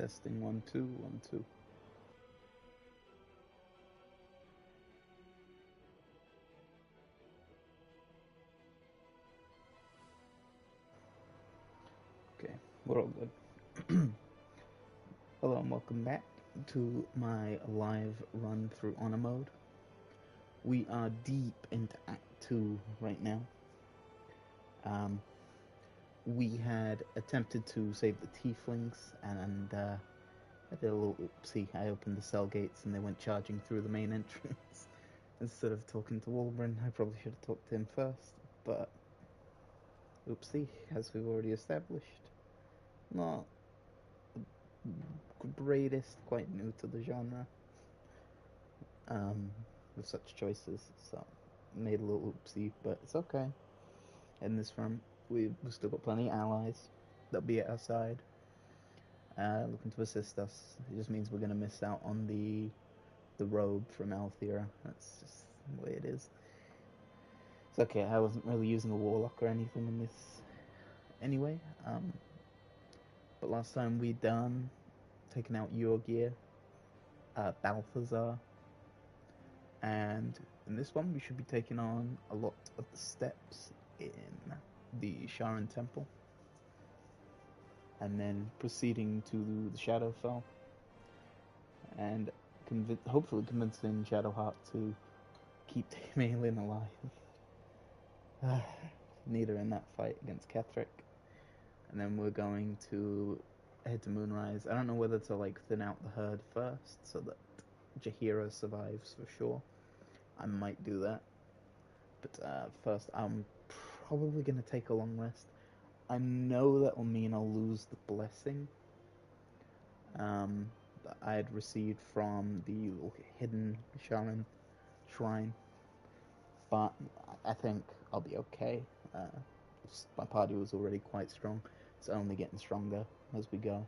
Testing 1 2 1 2. Okay, we're all good. Hello and welcome back to my live run through Honor Mode. We are deep into Act 2 right now. We had attempted to save the Tieflings, and I did a little oopsie. I opened the cell gates and they went charging through the main entrance. Instead of talking to Wolverine, I probably should have talked to him first, but oopsie, as we've already established. Not the greatest, quite new to the genre, with such choices, so made a little oopsie, but it's okay. In this run, we've still got plenty of allies that'll be at our side, looking to assist us. It just means we're going to miss out on the robe from Althea. That's just the way it is. It's okay, I wasn't really using a warlock or anything in this anyway. But last time we'd taken out Yorgir, Balthazar, and in this one we should be taking on a lot of the steps in the Sharon Temple, and then proceeding to the Shadowfell, and hopefully convincing Shadowheart to keep Daemalin alive. Need her in that fight against Ketheric. And then we're going to head to Moonrise. I don't know whether to thin out the herd first so that Jaheira survives for sure. I might do that. But first, I'm probably going to take a long rest. I know that will mean I'll lose the blessing that I had received from the hidden Sharon shrine. But I think I'll be okay. My party was already quite strong. It's only getting stronger as we go.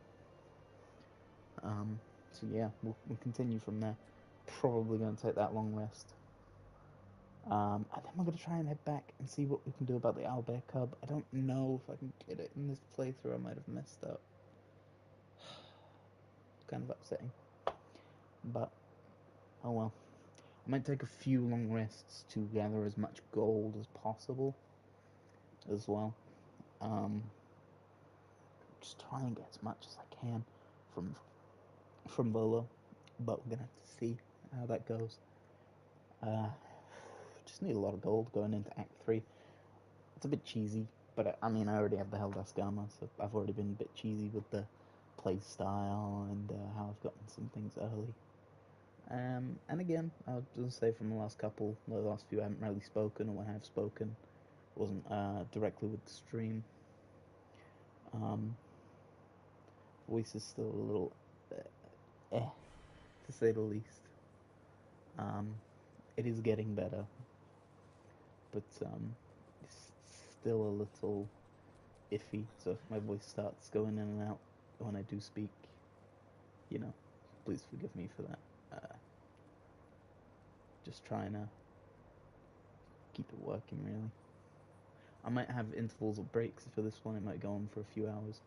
So yeah, we'll continue from there. Probably going to take that long rest. And then we're going to try and head back and see what we can do about the owlbear cub. I don't know if I can get it in this playthrough. I might have messed up. Kind of upsetting. But, oh well. I might take a few long rests to gather as much gold as possible as well. Just try and get as much as I can from Volo, but we're gonna have to see how that goes. Just need a lot of gold going into Act 3. It's a bit cheesy, but I mean, I already have the Heldask armor, so I've already been a bit cheesy with the play style and how I've gotten some things early. And again, I'll just say from the last few I haven't really spoken, or when I have spoken, it wasn't directly with the stream. Voice is still a little to say the least. It is getting better, but it's still a little iffy. So if my voice starts going in and out when I do speak, please forgive me for that. Just trying to keep it working, really. I might have intervals or breaks for this one. It might go on for a few hours,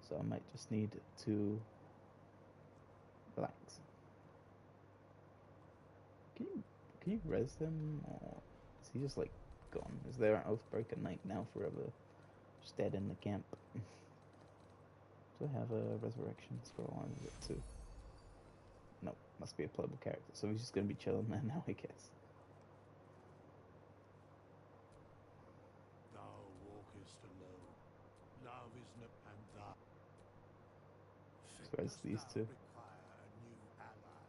so I might just need to relax. Can you res him, or is he just gone? Is there an Oathbreaker Knight now forever, just dead in the camp? Do I have a resurrection scroll on it too? No, must be a playable character, so he's just gonna be chilling there now, I guess. Thou walkest alone. Love is no and thou. So as these two. Require a new ally.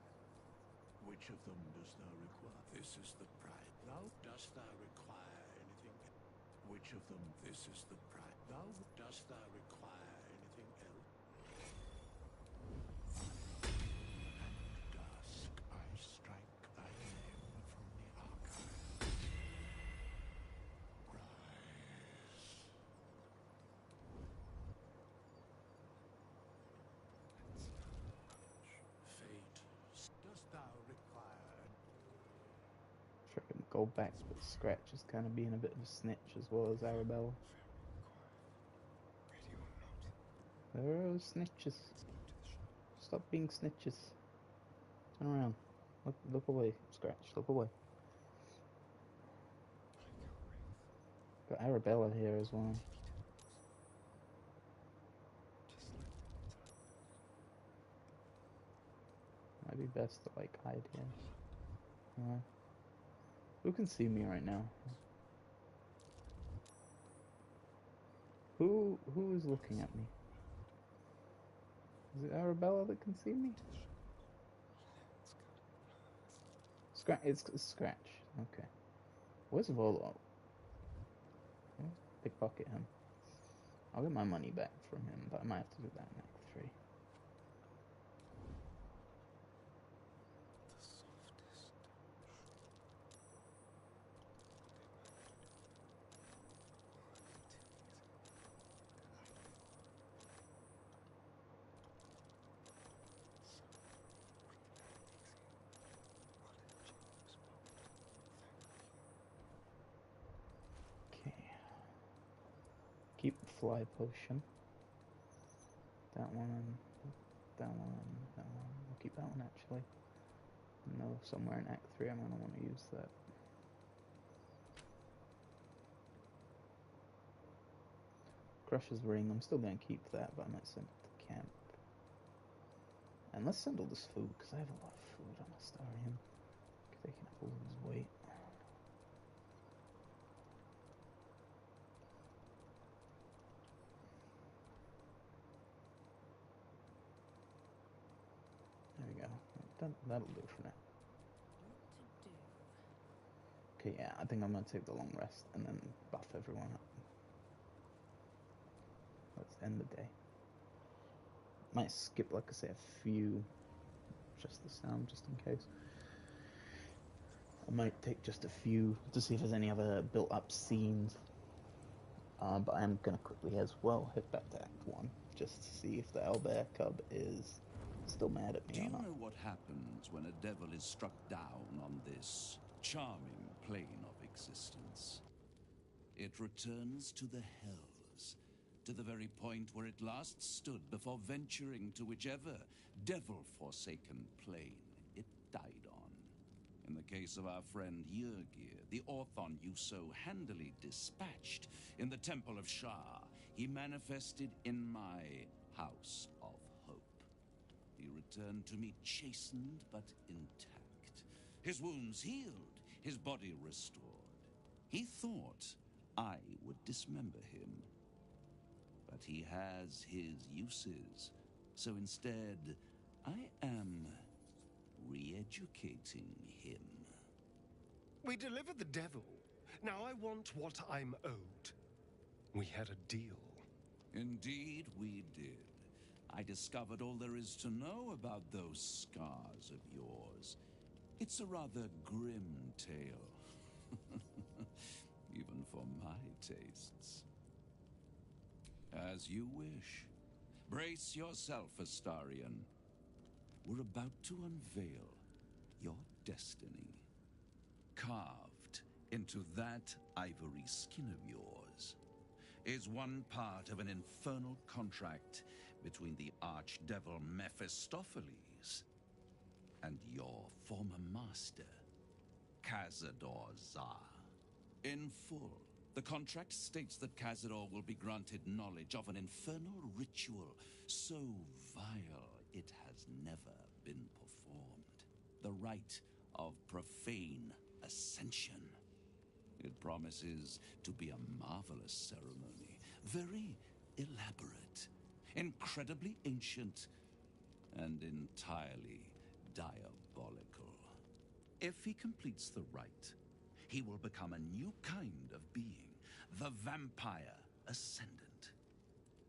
Which of them dost thou require? This is the pride. Thou dost thou require anything? Which of them? This is the pride. Thou dost thou require anything else? At dusk I strike thy name from the archive. Rise. Fate, dost thou require? Sure, go back, but Scratch is kind of being a bit of a snitch as well as Arabella. There are snitches. Stop being snitches. Turn around. Look away, Scratch. Look away. Got Arabella here as well. Might be best to like hide here. Who can see me right now? Who is looking at me? Is it Arabella that can see me? It's Scratch. Okay. Where's Volo? Pickpocket him. I'll get my money back from him, but I might have to do that in Act 3. Okay. Keep the fly potion. That one. That one. That one. I'll keep that one actually. I know somewhere in Act 3 I'm going to want to use that. Crush's ring. I'm still going to keep that, but I might send it to camp. And let's send all this food, because I have a lot of food on Astarion. Taking up all his weight. There we go. That'll do for now. Okay, yeah, I think I'm going to take the long rest and then buff everyone up. Let's end the day. Might skip, like I say, a few, just the sound, just in case. I might take just a few to see if there's any other built-up scenes. But I am going to quickly as well hit back to Act 1, just to see if the owlbear cub is still mad at me Do or you not. know what happens when a devil is struck down on this charming plane of existence? It returns to the hells, to the very point where it last stood before venturing to whichever devil-forsaken plane it died on. In the case of our friend Yrgir, the Orthon you so handily dispatched in the Temple of Shah, he manifested in my House of Hope. He returned to me chastened but intact, his wounds healed, his body restored. He thought I would dismember him. But he has his uses, so instead, I am re-educating him. We delivered the devil. Now I want what I'm owed. We had a deal. Indeed, we did. I discovered all there is to know about those scars of yours. It's a rather grim tale. Even for my tastes. As you wish. Brace yourself, Astarion. We're about to unveil your destiny. Carved into that ivory skin of yours is one part of an infernal contract between the archdevil Mephistopheles and your former master, Cazador Zar. In full, the contract states that Cazador will be granted knowledge of an infernal ritual so vile it has never been performed. The rite of profane ascension. It promises to be a marvelous ceremony, very elaborate, incredibly ancient, and entirely diabolical. If he completes the rite, he will become a new kind of being, the Vampire Ascendant.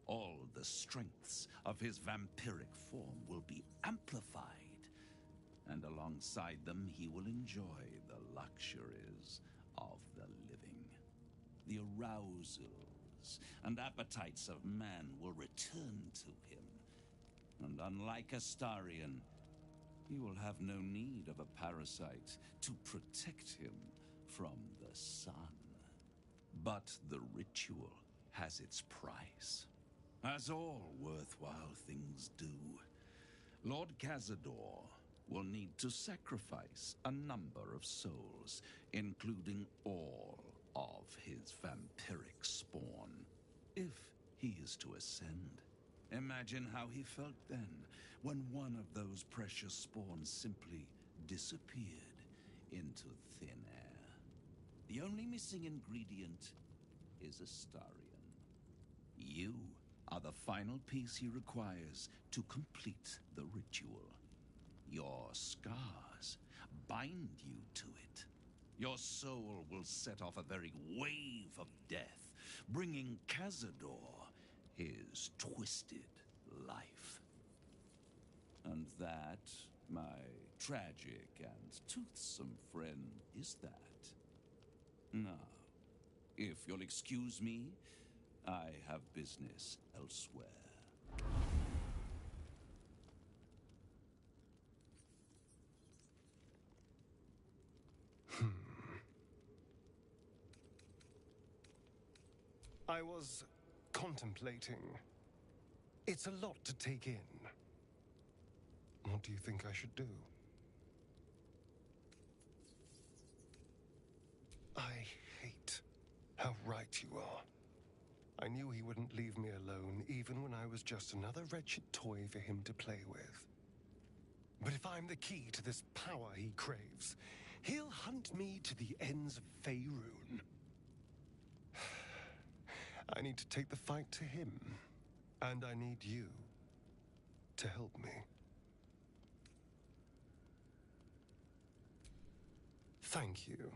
All the strengths of his vampiric form will be amplified, and alongside them he will enjoy the luxuries of the living. The arousals and appetites of man will return to him, and unlike Astarion, he will have no need of a parasite to protect him from the sun. But the ritual has its price, as all worthwhile things do. Lord Cazador will need to sacrifice a number of souls, including all of his vampiric spawn, if he is to ascend. Imagine how he felt then, when one of those precious spawns simply disappeared into thin air. The only missing ingredient is Astarion. You are the final piece he requires to complete the ritual. Your scars bind you to it. Your soul will set off a very wave of death, bringing Cazador his twisted life. And that, my tragic and toothsome friend, is that. Now, if you'll excuse me, I have business elsewhere. I was contemplating. It's a lot to take in. What do you think I should do? I hate how right you are. I knew he wouldn't leave me alone, even when I was just another wretched toy for him to play with. But if I'm the key to this power he craves, he'll hunt me to the ends of Faerun. I need to take the fight to him, and I need you to help me. Thank you.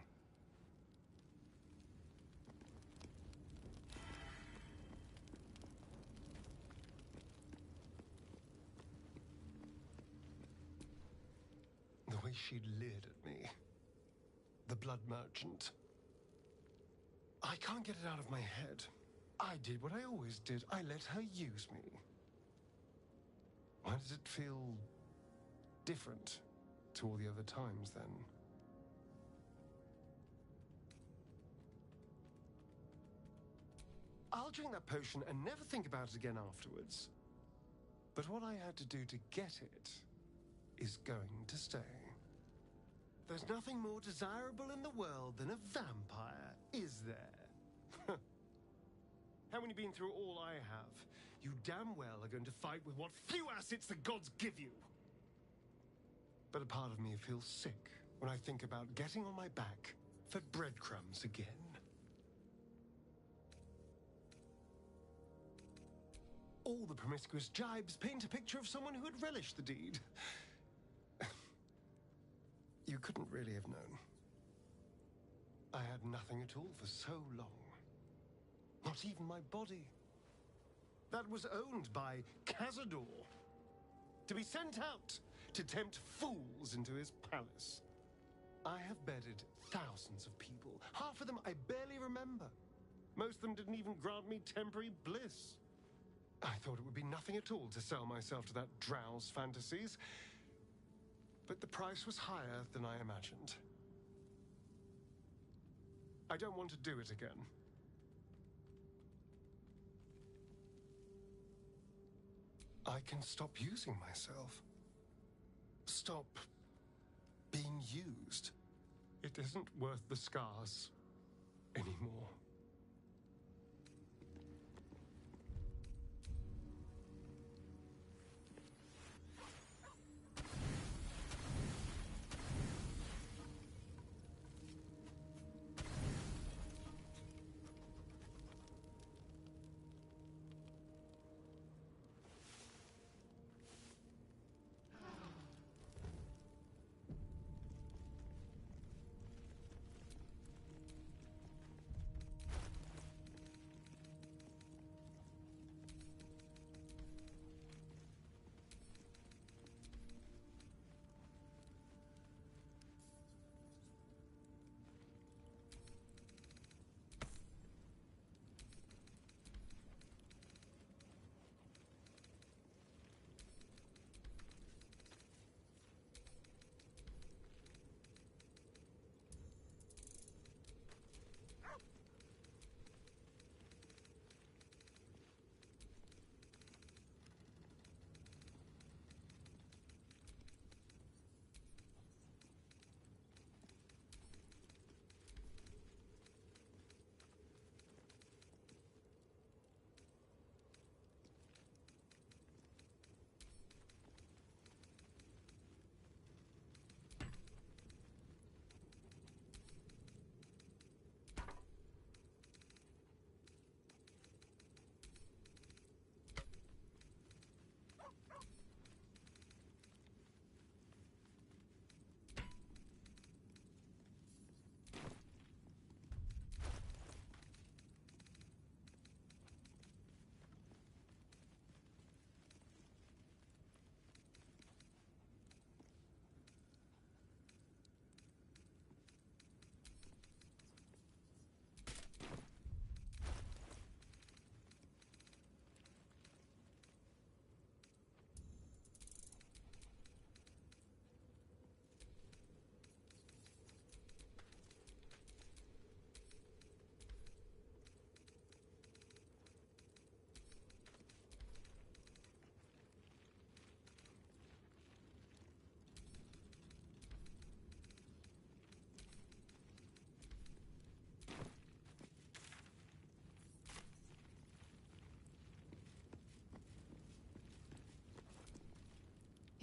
The way she leered at me. The blood merchant. I can't get it out of my head. I did what I always did. I let her use me. Why does it feel different to all the other times then? I'll drink that potion and never think about it again afterwards. But what I had to do to get it is going to stay. There's nothing more desirable in the world than a vampire, is there? Haven't you been through all I have? You damn well are going to fight with what few assets the gods give you. But a part of me feels sick when I think about getting on my back for breadcrumbs again. All the promiscuous jibes paint a picture of someone who had relished the deed. You couldn't really have known. I had nothing at all for so long. Not even my body. That was owned by Cazador. To be sent out to tempt fools into his palace. I have bedded thousands of people. Half of them I barely remember. Most of them didn't even grant me temporary bliss. I thought it would be nothing at all to sell myself to that drow's fantasies. But the price was higher than I imagined. I don't want to do it again. I can stop using myself. Stop being used. It isn't worth the scars anymore.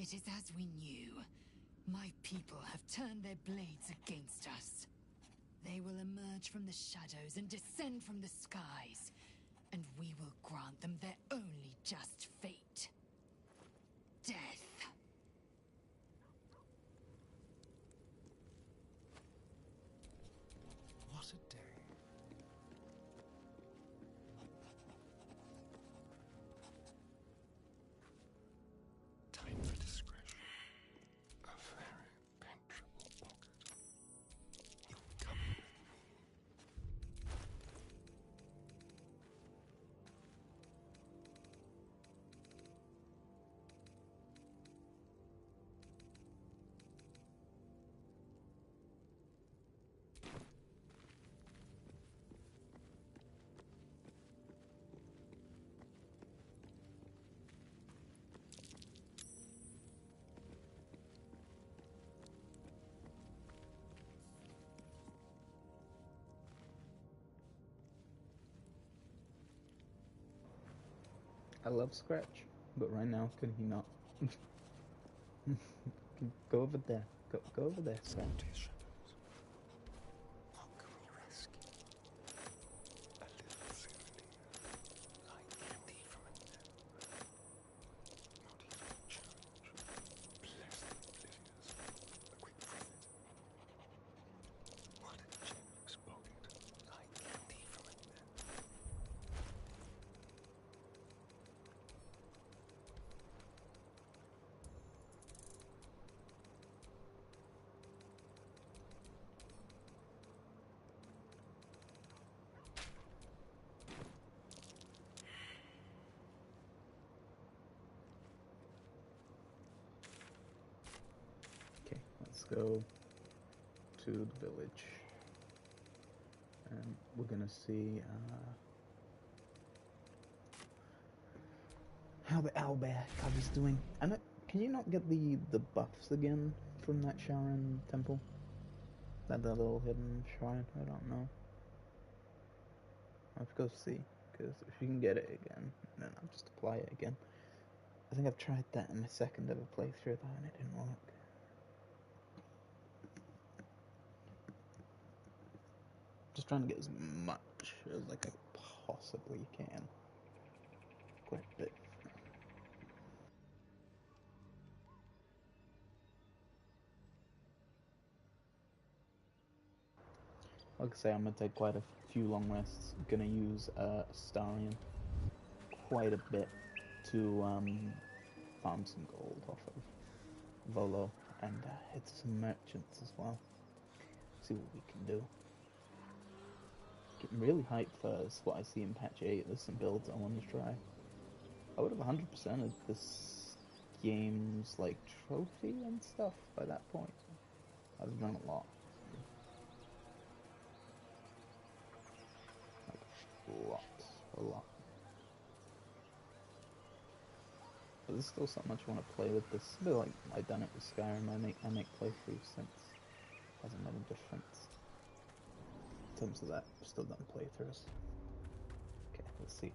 It is as we knew. My people have turned their blades against us. They will emerge from the shadows and descend from the skies, and we will grant them their only just fate. Death. What a day. Time for discretion. A very penetrable pocket. You'll come with me. I love Scratch, but right now, can he not? Go over there. Go over there, Scratch. Shadows. What can we rescue? A little souvenir, like candy from a gnome. Not even a challenge. Pleasant oblivious. A quick profit. What a generous pocket, like candy from a gnome. Okay, let's go to the village. And we're gonna see how the owlbear cub is doing. And can you not get the buffs again from that Sharon temple? That little hidden shrine? I don't know. I'll have to go see, because if you can get it again, then I'll just apply it again. I think I've tried that in my second ever playthrough though, and it didn't work. Just trying to get as much as like I possibly can. Quite a bit. Like I say, I'm gonna take quite a few long rests. I'm gonna use Astarion quite a bit to farm some gold off of Volo and hit some merchants as well. See what we can do. Getting really hyped for what I see in patch 8. There's some builds I want to try. I would have 100%ed this game's like trophy and stuff by that point. I've done a lot. Like a lot. But there's still so much I want to play with this. A bit like I've done it with Skyrim. I make playthroughs since. Hasn't made a difference. In terms of that, I've still done playthroughs. Okay, let's see.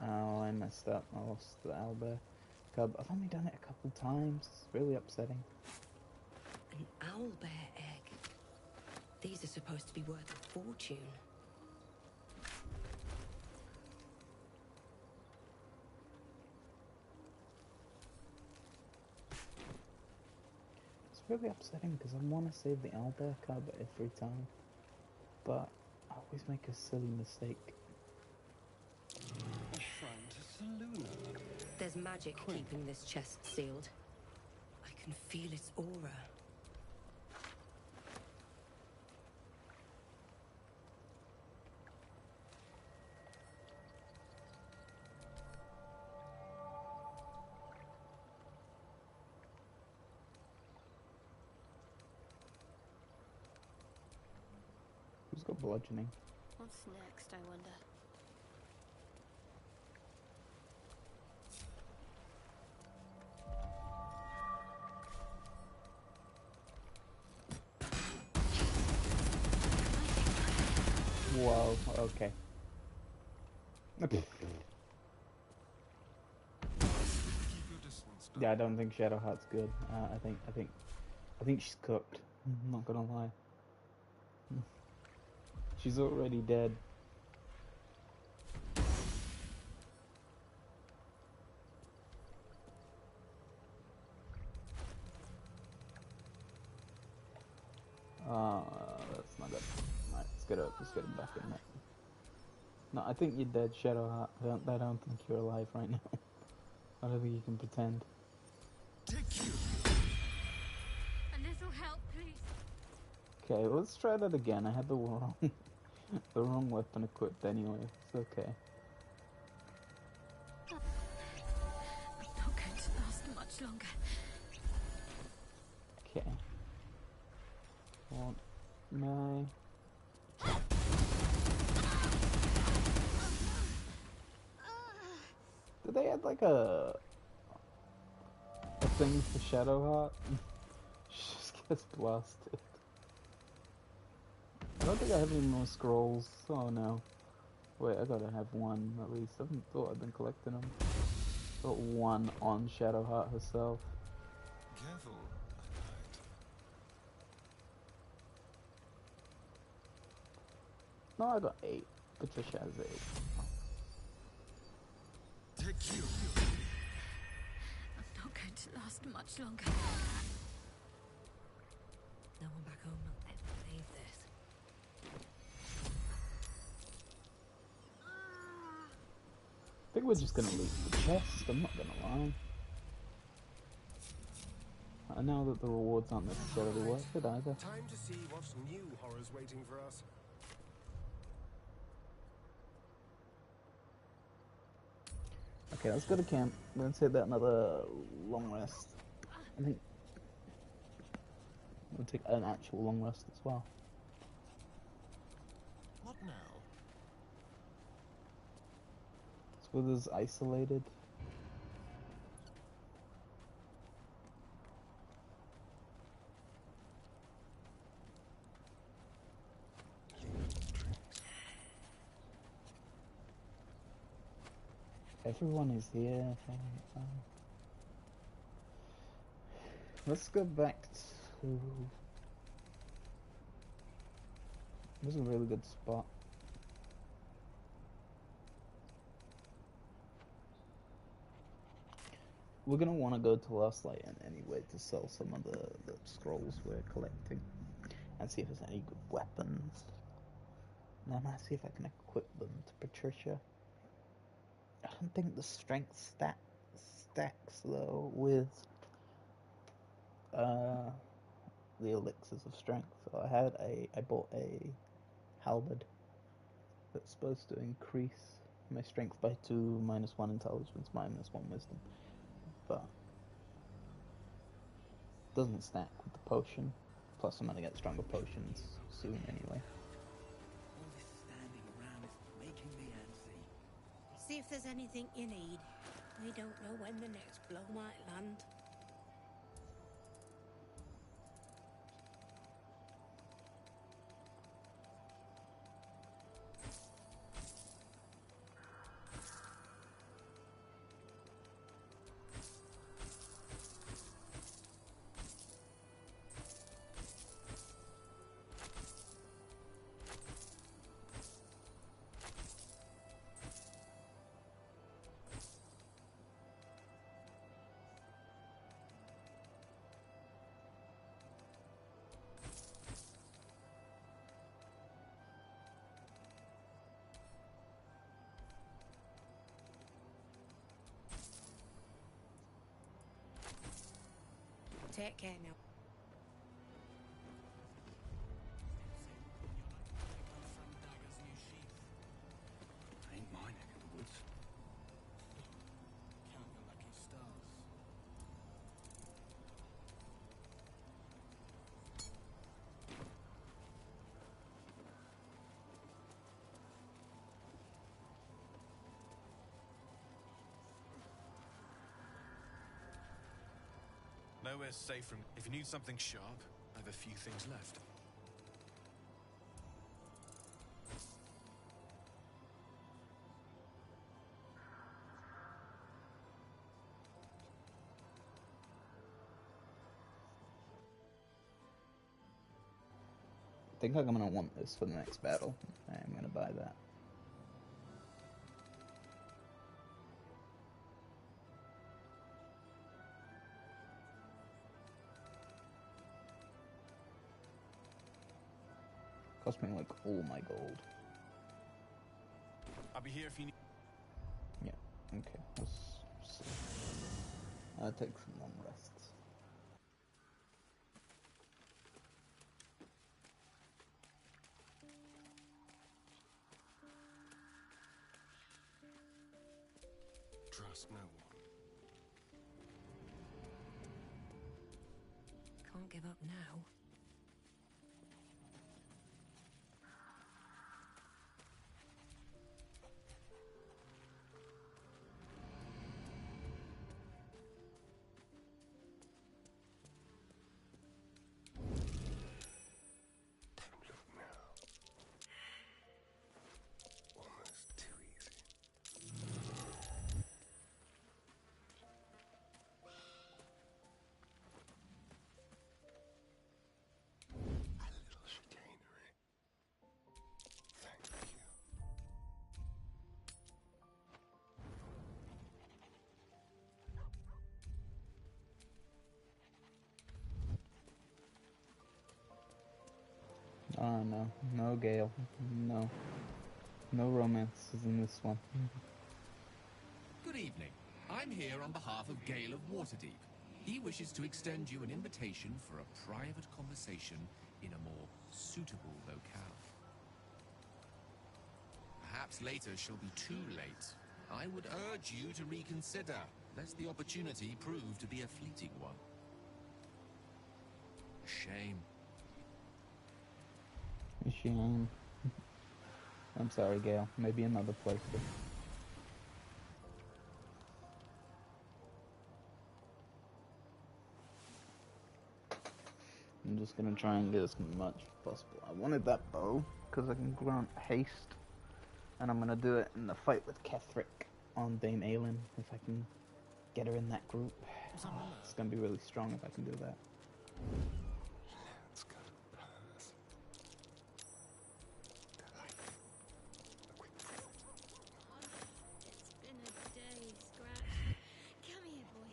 Oh, I messed up. I lost the owlbear cub. I've only done it a couple times. It's really upsetting. An owlbear egg. These are supposed to be worth a fortune. It's really upsetting because I want to save the owlbear cub every time, but I always make a silly mistake. A shrine to Seluna. There's magic keeping this chest sealed. I can feel its aura. got bludgeoning. What's next, I wonder? Whoa, okay. Yeah, I don't think Shadowheart's good. I think she's cooked. I'm not gonna lie. She's already dead. That's not good. Right, let's get him back in there. No, I think you're dead, Shadowheart. I don't think you're alive right now. I don't think you can pretend. A little help, please. Okay, let's try that again. I had the wrong, the wrong weapon equipped anyway. It's okay. I'm not going to last much longer. Okay. What? No. Did they add like a thing for Shadowheart? She just gets blasted. I don't think I have any more scrolls. Oh no. Wait, I gotta have one at least. I haven't thought I've been collecting them. Got one on Shadowheart herself. Careful. No, I got 8. Patricia has 8. Take you. I'm not going to last much longer. No one back home will ever believe this. I think we're just gonna leave the chest, I'm not gonna lie. I know that the rewards aren't necessarily worth it either. Time to see what new horrors waiting for us. Okay, let's go to camp. We're gonna take that another long rest. I think we'll take an actual long rest as well. What now? So Wither's isolated. Everyone is here. Let's go back to... This is a really good spot. We're gonna want to go to Last Light anyway to sell some of the scrolls we're collecting and see if there's any good weapons. And I might see if I can equip them to Patricia. I don't think the strength stacks though with the elixirs of strength. So I bought a halberd that's supposed to increase my strength by 2, -1 intelligence, -1 wisdom, but doesn't stack with the potion. Plus, I'm gonna get stronger potions soon anyway. All this standing around is making me antsy. See if there's anything you need. We don't know when the next blow might land. Take care now. Ain't my neck of the woods. Count your lucky stars. nowhere safe from... If you need something sharp, I have a few things left. I think I'm gonna want this for the next battle. I am gonna buy that. Cost me like all my gold. I'll be here if you need... Yeah, okay. Let's see. I'll take some long rests. Trust no one. Can't give up now. Don't look now. Almost too easy. A little chicanery. Thank you. Oh no, no Gale, no. No romances in this one. Good evening. I'm here on behalf of Gale of Waterdeep. He wishes to extend you an invitation for a private conversation in a more suitable locale. Perhaps later shall be too late. I would urge you to reconsider, lest the opportunity prove to be a fleeting one. Shame. Shame. I'm sorry, Gale. Maybe another place. I'm just gonna try and get as much as possible. I wanted that bow because I can grant haste, and I'm gonna do it in the fight with Ketherick on Dame Aelin if I can get her in that group. It's gonna be really strong if I can do that. Let's go to Perth. Delightful. A quick breath. It's been a day, Scratch. Come here, boy.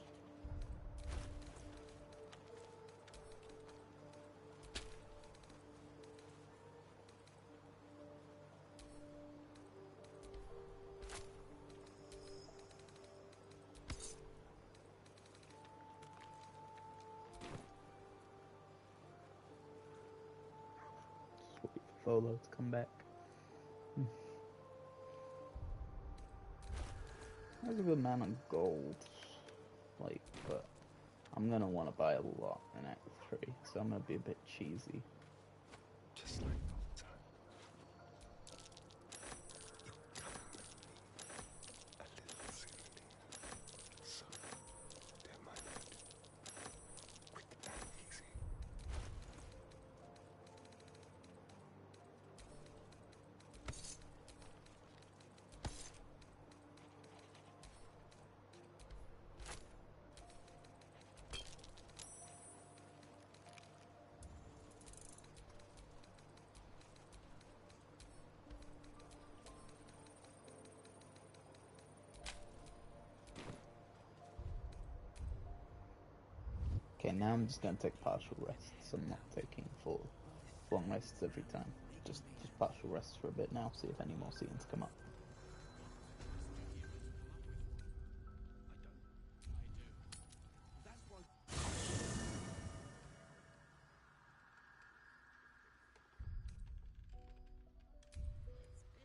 Just wait for Volo to come back. There's a good amount of gold, like, but I'm gonna want to buy a lot in Act 3, so I'm gonna be a bit cheesy. Just like old times. You're coming with me. A little souvenir. So, don't mind it. Quick and easy. Okay, now I'm just gonna take partial rests. I'm not taking full long rests every time. Just partial rests for a bit now, see if any more scenes come up. It's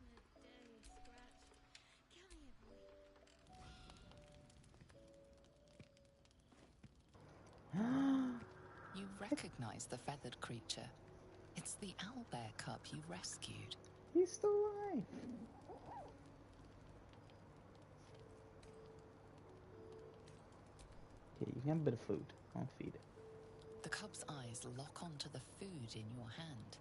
been a day, Scratch. Come here, boy. You recognize the feathered creature. It's the owlbear cub you rescued. He's still alive! Okay, you can have a bit of food. I'll feed it. cub's eyes lock onto the food in your hand.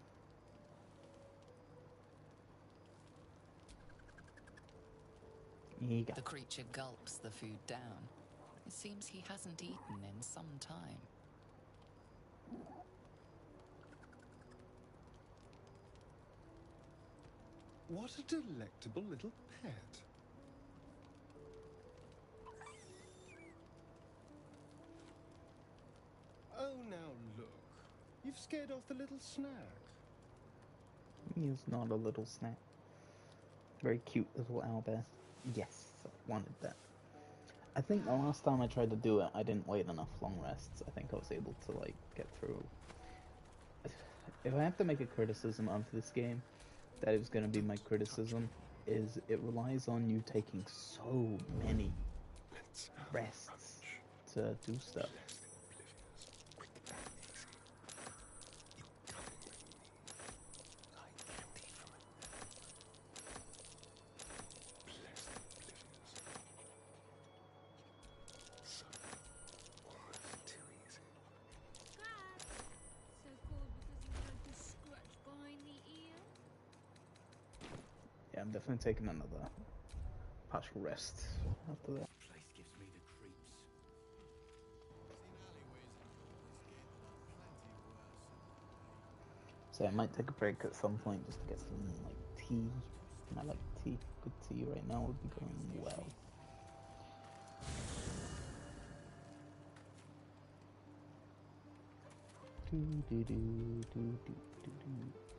Eager. The creature gulps the food down. It seems he hasn't eaten in some time. What a delectable little pet. Oh, now look. You've scared off the little snack. He's not a little snack. Very cute little owlbear. Yes, I wanted that. I think the last time I tried to do it, I didn't wait enough long rests. I think I was able to, like, get through. If I have to make a criticism of this game, that is going to be my criticism, is it relies on you taking so many rests to do stuff. Yeah, I'm definitely taking another partial rest after that. Place gives me the creeps. So I might take a break at some point just to get some, like, tea. I like tea. Good tea right now would be going well.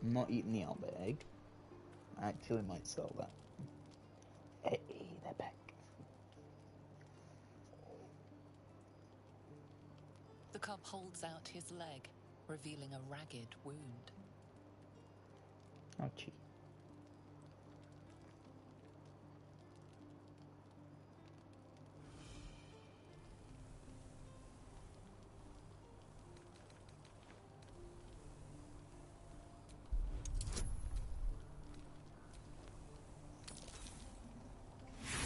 I'm not eating the owlbear egg. I actually might sell that. Hey, they're back. The cub holds out his leg, revealing a ragged wound. Ouchie.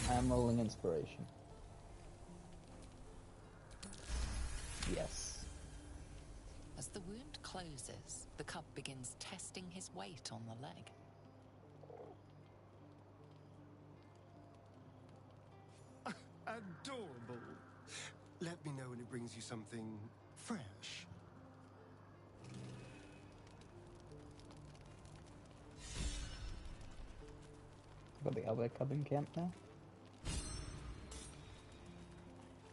I am rolling inspiration. Yes. As the wound closes, the cub begins testing his weight on the leg. Adorable. Let me know when it brings you something fresh. Got the owlbear cub in camp now?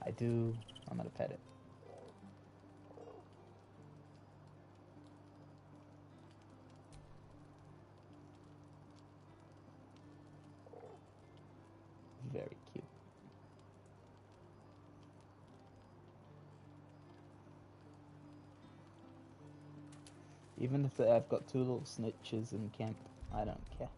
I do. I'm gonna pet it. Very cute. Even if I've got two little snitches in camp, I don't care.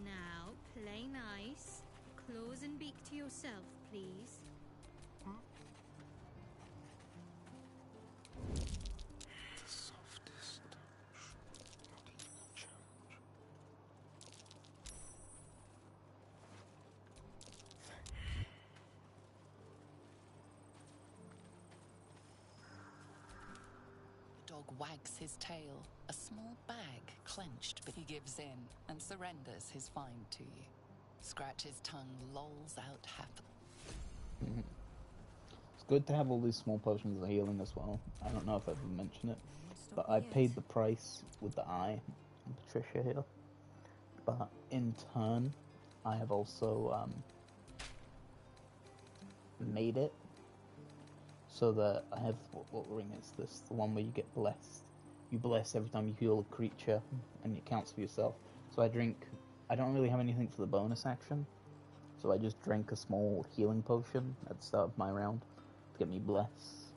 Now, play nice. Claws and beak to yourself, please. The softest touch, not even a challenge. Thank you. The dog wags his tail, a small bag clenched, but he gives in and surrenders his find to you. Scratch's tongue lolls out happily. It's good to have all these small potions of healing as well. I don't know if I've ever mentioned it, but I paid the price with the eye on Patricia here. But in turn, I have also made it so that I have what ring is this? The one where you get blessed. You bless every time you heal a creature, and it counts for yourself. So I don't really have anything for the bonus action, so I just drank a small healing potion at the start of my round to get me bless.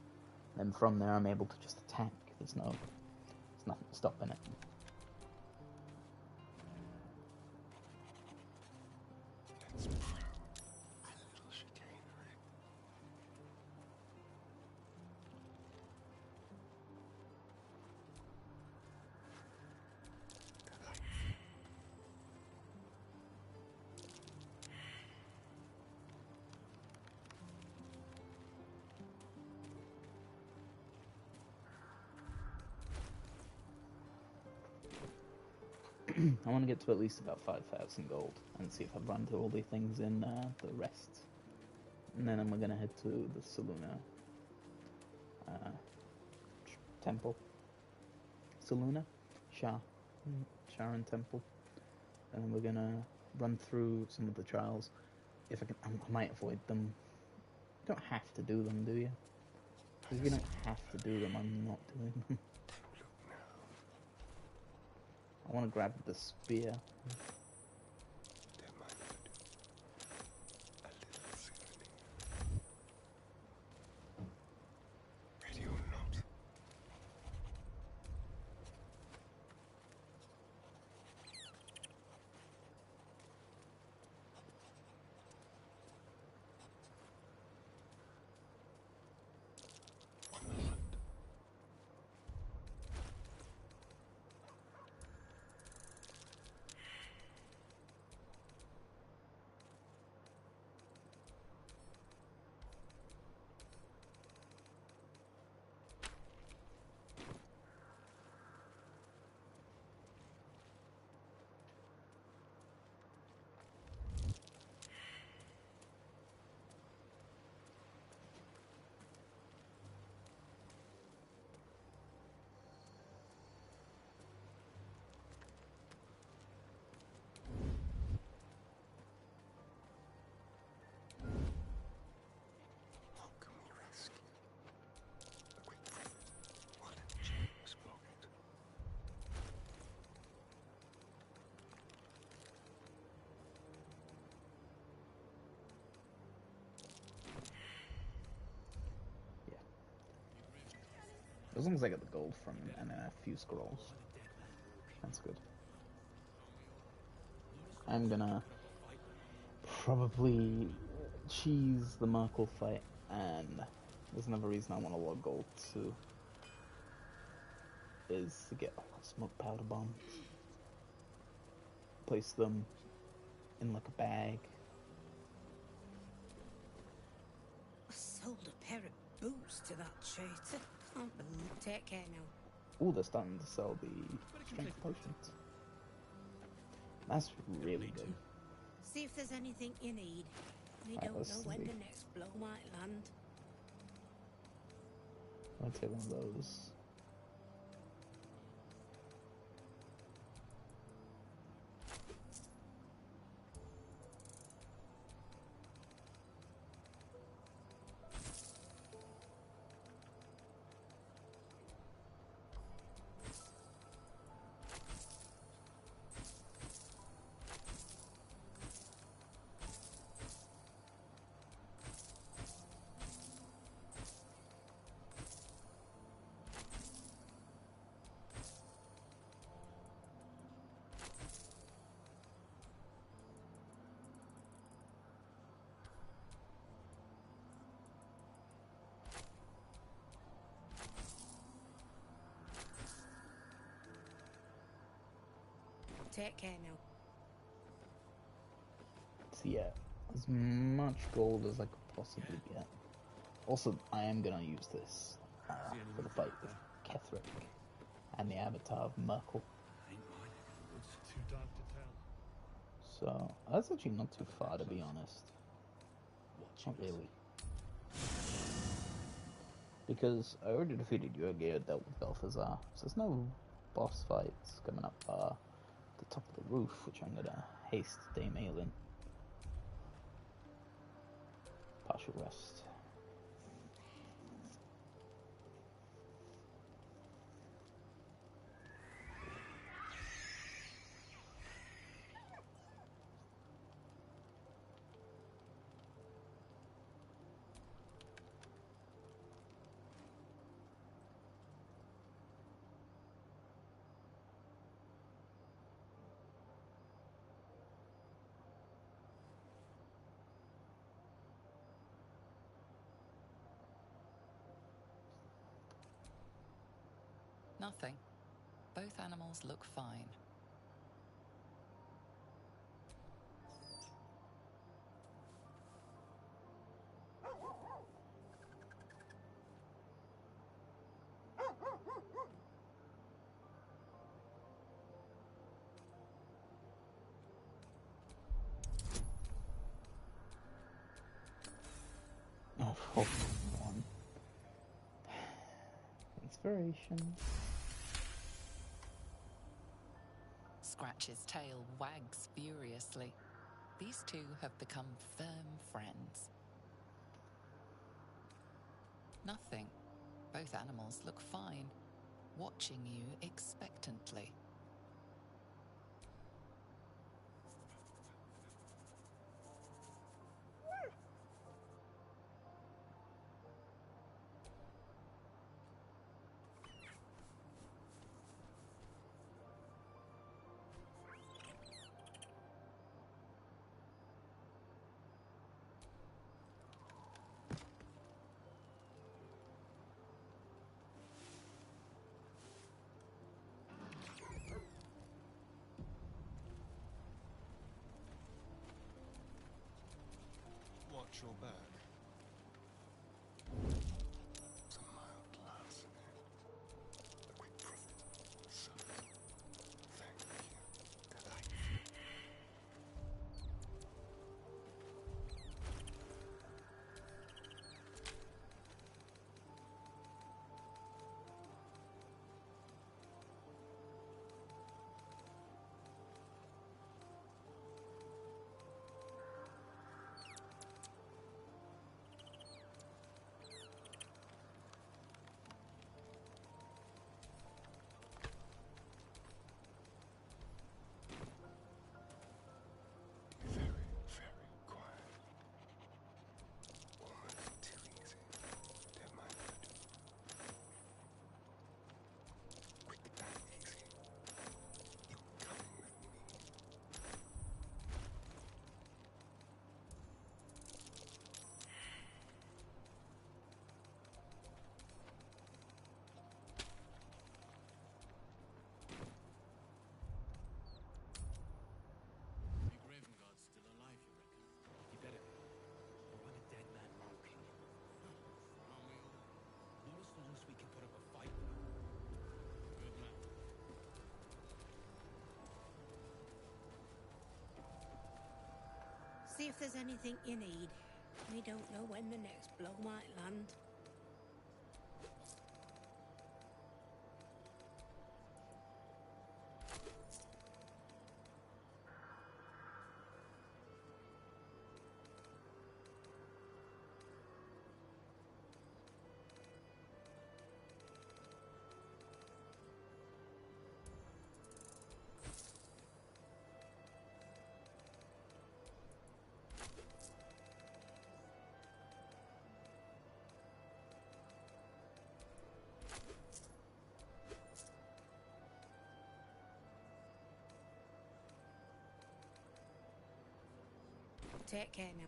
And from there I'm able to just attack. There's nothing stopping it. Let's prowl a little chicanery. I want to get to at least about 5,000 gold and see if I've run through all the things in the rest. And then I'm going to head to the Saluna temple. Saluna? Sharon temple. And then we're going to run through some of the trials. If I can, I might avoid them. You don't have to do them, do you? Because if you don't have to do them, I'm not doing them. I want to grab the spear. As long as I get the gold from him and a few scrolls. That's good. I'm gonna probably cheese the Merkle fight, and there's another reason I want a lot of gold too. Is to get smoke powder bombs. Place them in like a bag. I sold a pair of boots to that traitor. Can't believe. Take care now. Oh, they're starting to sell the strength potions. That's really good. See if there's anything you need. We Right, don't know let's when see. the next blow might land. I'll take one of those. Take care now. So yeah, as much gold as I could possibly get. Also, I am gonna use this for the fight with Ketherick and the avatar of Merkle. It's too dark to tell. So that's actually not too far, to be honest. Not really. Because I already defeated Yorgir, dealt with Balthazar, so there's no boss fights coming up the top of the roof, which I'm gonna haste Dame Aelin. Partial rest. Nothing. Both animals look fine. one. Inspiration. Scratch's tail wags furiously. These two have become firm friends. Nothing. Both animals look fine, watching you expectantly. Watch your back. Some mild glass in it. A quick profit. So, thank you. Delightful. Very, very quiet. Almost too easy. Don't mind if I do. Quick and easy. You're coming with me. Big Raven Guard's still alive, you reckon? You better be. Or I'm a dead man walking. Aren't we all? Not as long as we can put up a fight. Good man. See if there's anything you need. We don't know when the next blow might land. Take care now.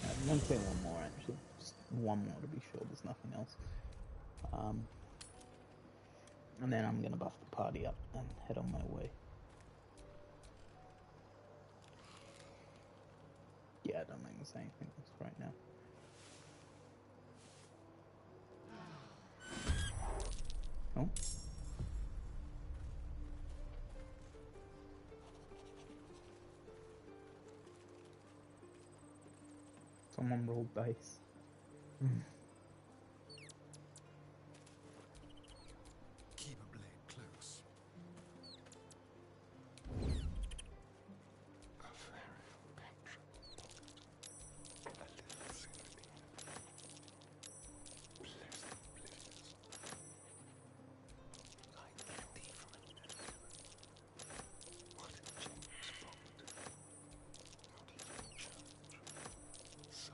I'm gonna say one more actually. Just one more to be sure there's nothing else. And then I'm gonna buff the party up and head on my way. Yeah, I don't think there's anything else right now. Oh. Someone rolled dice. Keep a blade close. A very patron pocket. A little souvenir. Pleasant blizzards. Like candy from a nursery. What a generous pocket. Not even a church. So.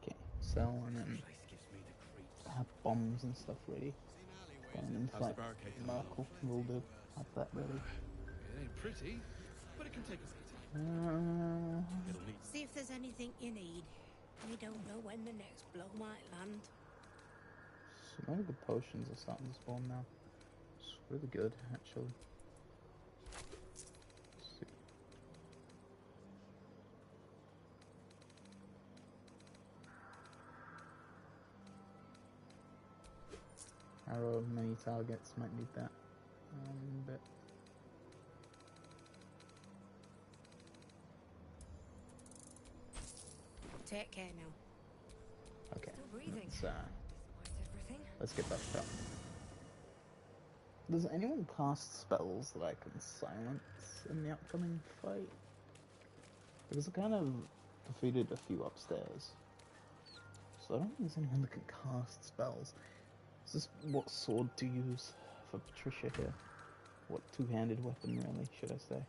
Okay, so and then have bombs and stuff ready. Going in fight. Merkel will do. Have that ready. It ain't pretty, but it can take us a time. Uh, It'll need. See if there's anything you need. We don't know when the next blow might land. Some really good potions are starting to spawn now. It's really good, actually. Let's see. Arrow of many targets might need that. But Take care now. okay, Still breathing. let's get that shot. Does anyone cast spells that I can silence in the upcoming fight? Because I kind of defeated a few upstairs, so I don't think there's anyone that can cast spells. Is this what sword to use for Patricia here? What two-handed weapon, really, should I say?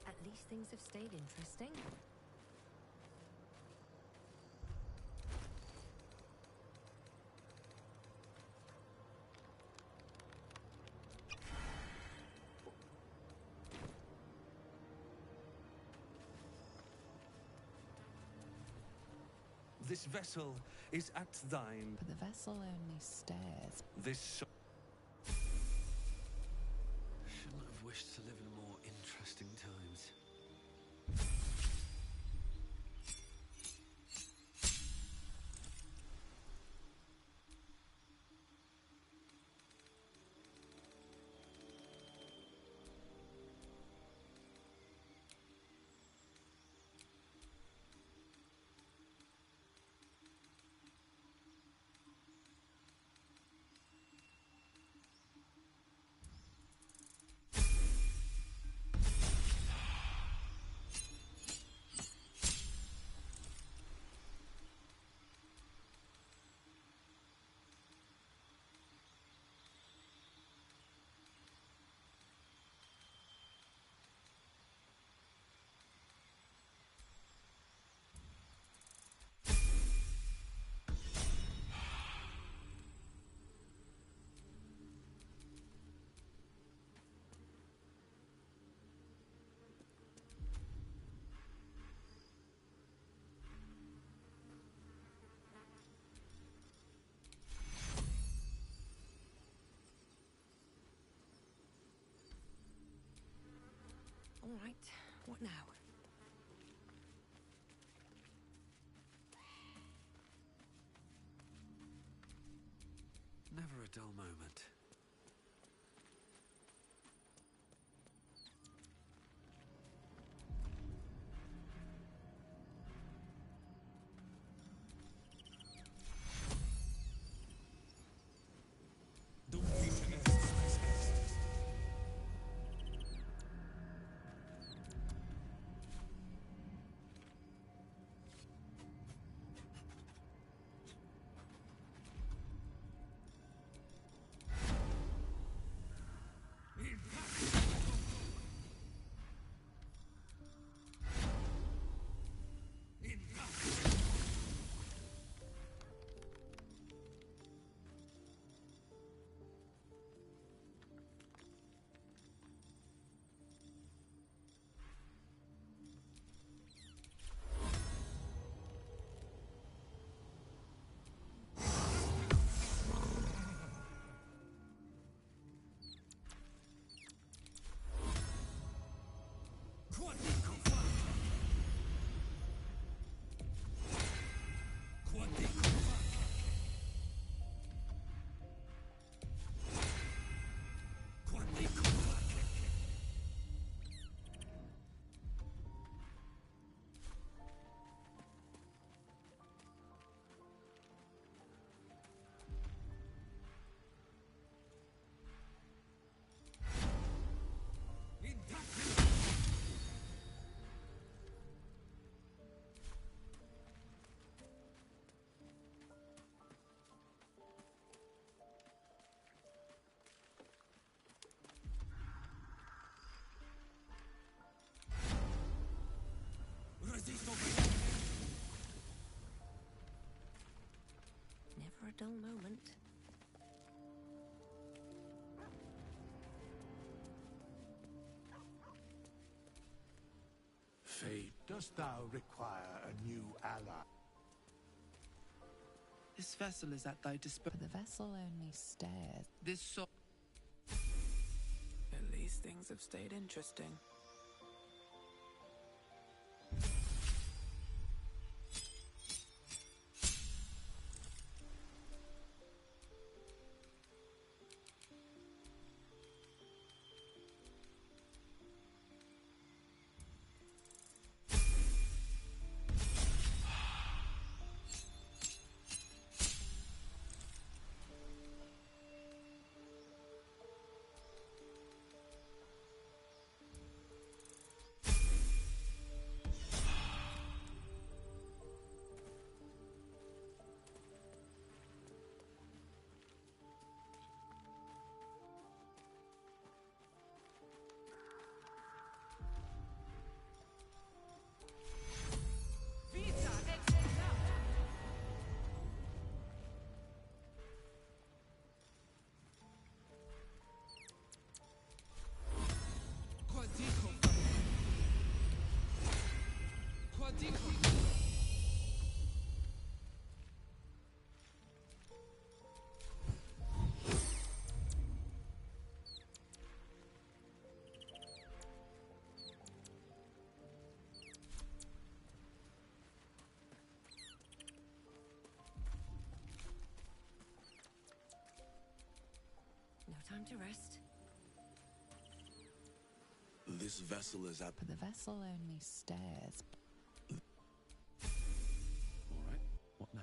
At least things have stayed interesting. This vessel is at thine. But the vessel only stares. This Shouldn't have wished to live in more interesting times. All right, what now? Never a dull moment. Never a dull moment. Fate, dost thou require a new ally? This vessel is at thy disposal. The vessel only stares. This soul. At least things have stayed interesting. No time to rest. This vessel is at... But the vessel only stares. All right, what now?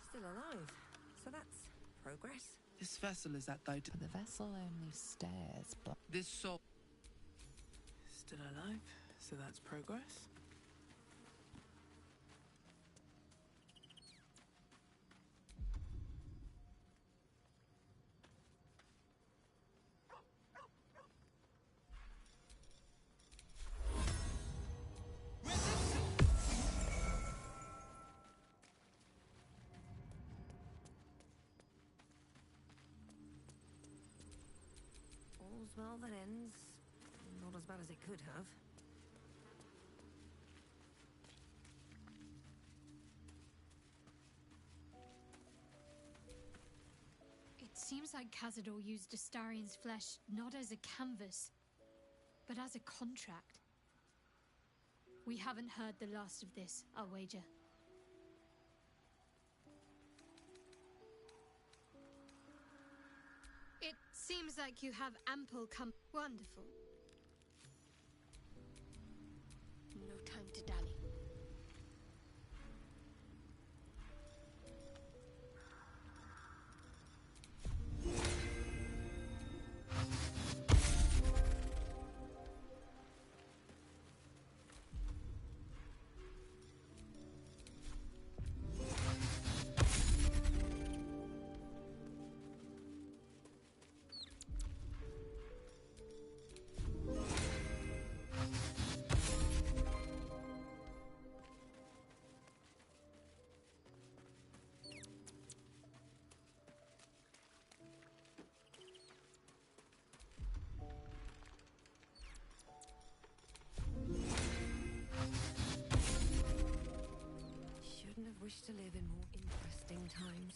Still alive. So that's progress. This vessel is at thy. But the vessel only stares. But This soul. Still alive, so that's progress. Well, that ends not as bad as it could have. It seems like Cazador used Astarian's flesh not as a canvas, but as a contract. We haven't heard the last of this, I'll wager. It seems like you have ample Wonderful. No time to dally. Shouldn't have wished to live in more interesting times.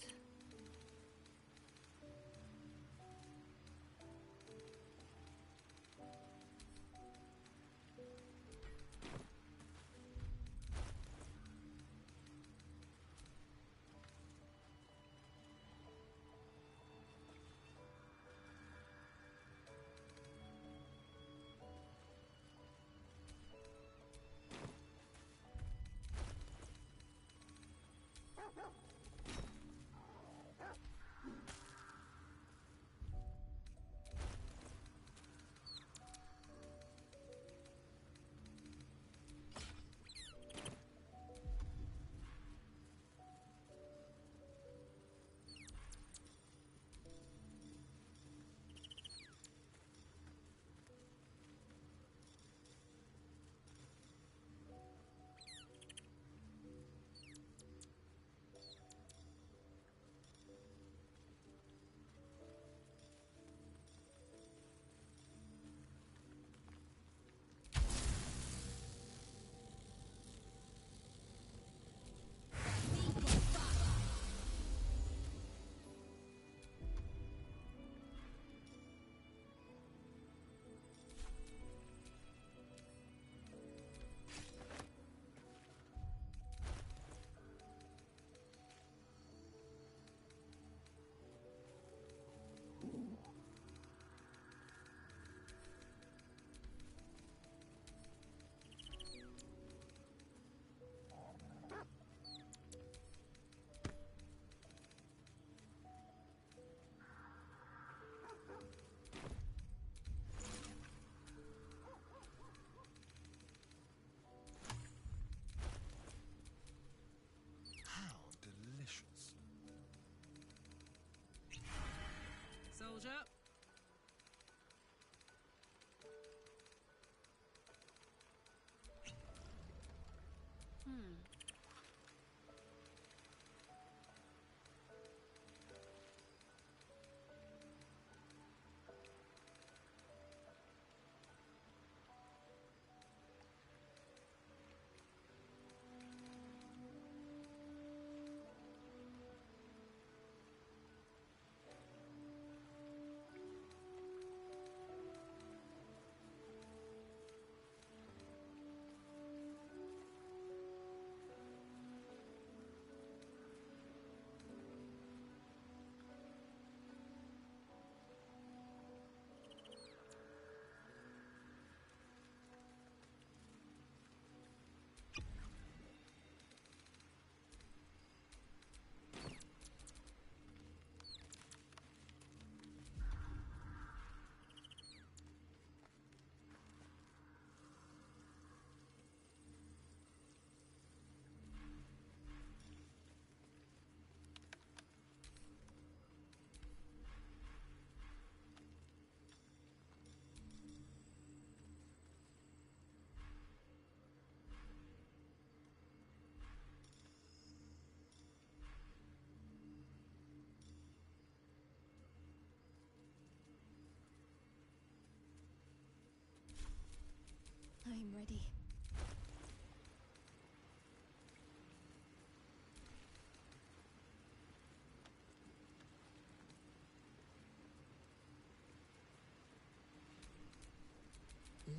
Soldier.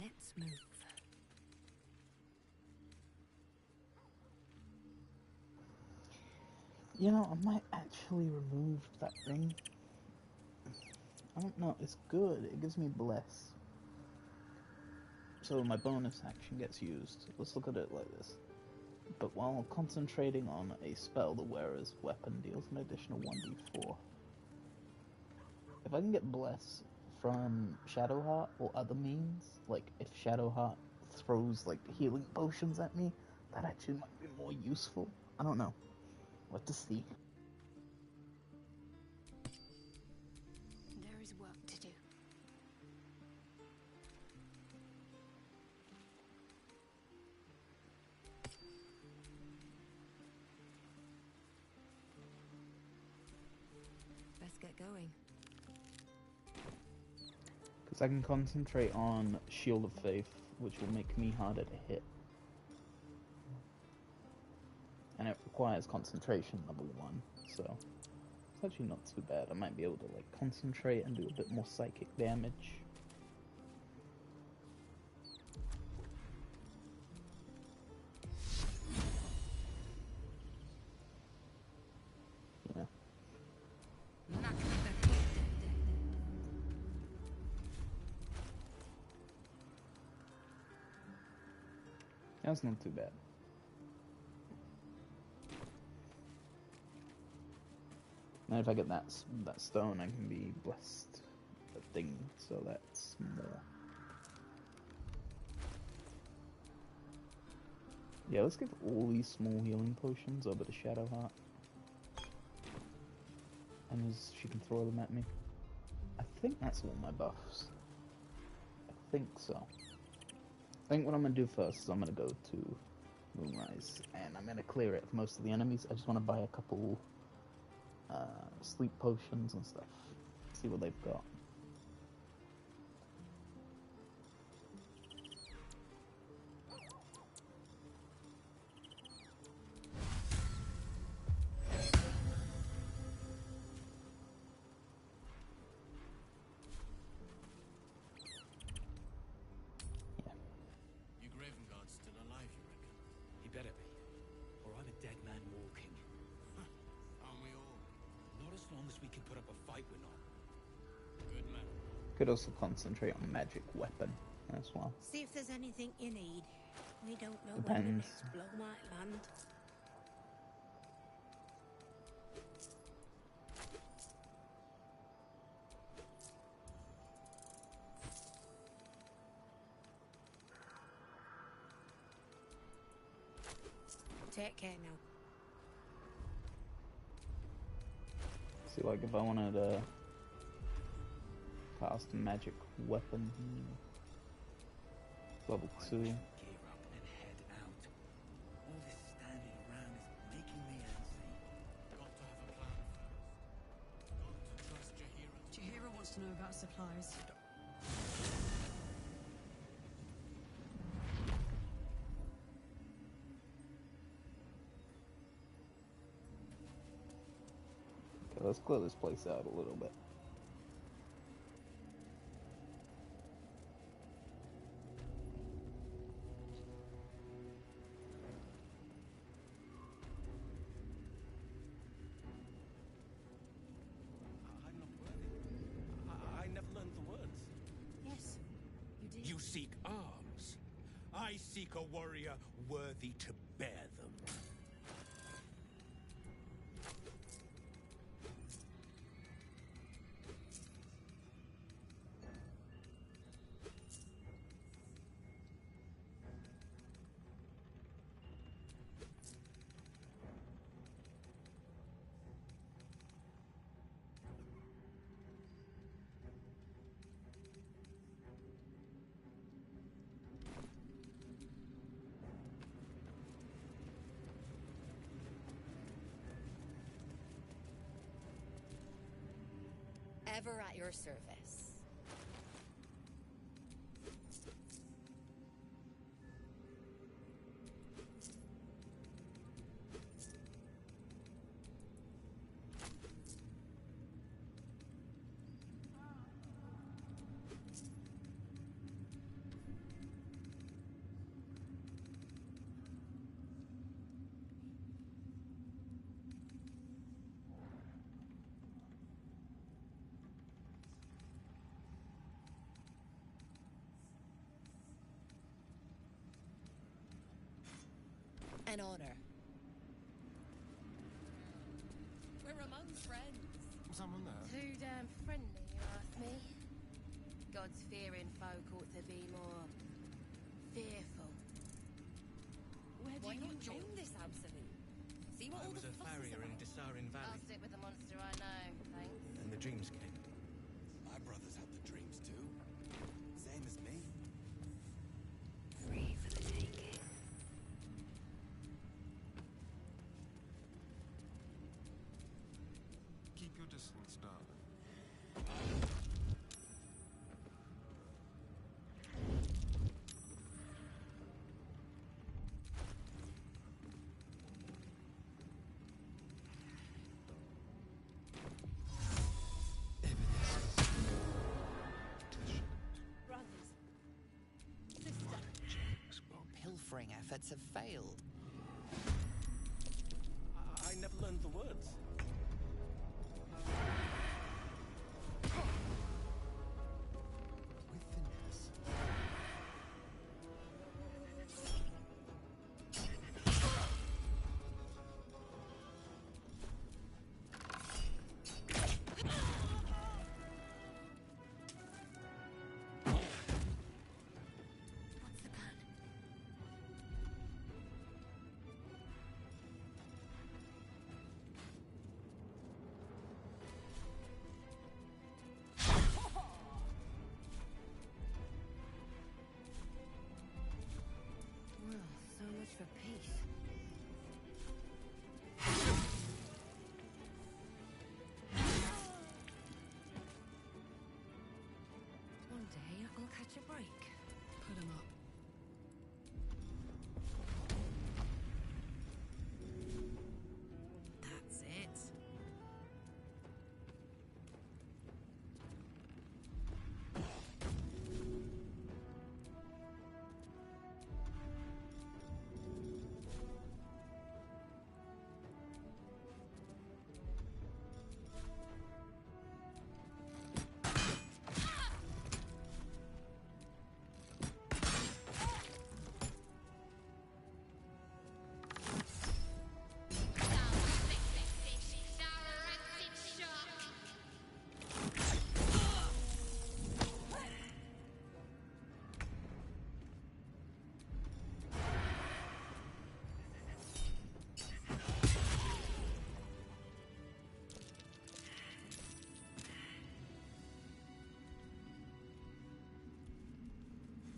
Let's move. You know, I might actually remove that ring. I don't know, it's good. It gives me bless. So my bonus action gets used. Let's look at it like this. But while concentrating on a spell, the wearer's weapon deals an additional 1d4. If I can get bless from Shadowheart or other means, like if Shadowheart throws like healing potions at me, that actually might be more useful. I don't know. We'll have to see. There is work to do. Best get going. Because I can concentrate on Shield of Faith, which will make me harder to hit. And it requires concentration, level 1, so it's actually not too bad. I might be able to like concentrate and do a bit more psychic damage. Yeah. That's not too bad. And if I get that stone, I can be blessed a thing, so that's more. Yeah, let's give all these small healing potions over to Shadowheart. And she can throw them at me. I think that's all my buffs. I think so. I think what I'm going to do first is I'm going to go to Moonrise, and I'm going to clear it of most of the enemies. I just want to buy a couple sleep potions and stuff. See what they've got. You Graven Guard's still alive, you reckon? He better be. Or I'm a dead man walking. Aren't we all? Not as long as we can put up a fight, we're not. Good man. Could also concentrate on magic weapon as well. See if there's anything you need. We don't know when the Depends. next blow might land. Take care now. See, like if I wanted to cast a magic weapon, level 2. Gear up and head out. All this standing around is making me antsy. Got to have a plan first. Got to trust Jaheira. Jaheira wants to know about supplies. Okay, let's clear this place out a little bit. I'm not worthy. I never learned the words. Yes, you did. You seek arms. I seek a warrior worthy to bear them. Ever at your service. An honor. We're among friends. Someone there? Too damn friendly, you ask me. God-fearing folk ought to be more fearful. Why not join this absolute? See what I all was the a fuss is farrier in about? Dissarin I'll Valley, stick with the monster I know, thanks. and the dreams came. My brothers had the dreams too. Same as me. Free for the taking. Keep your distance, darling. Brothers. Sister. Pilfering efforts have failed. I never learned the words. With finesse. What's the plan? Well, so much for peace. One day I'll catch a break. Put him up. That's it.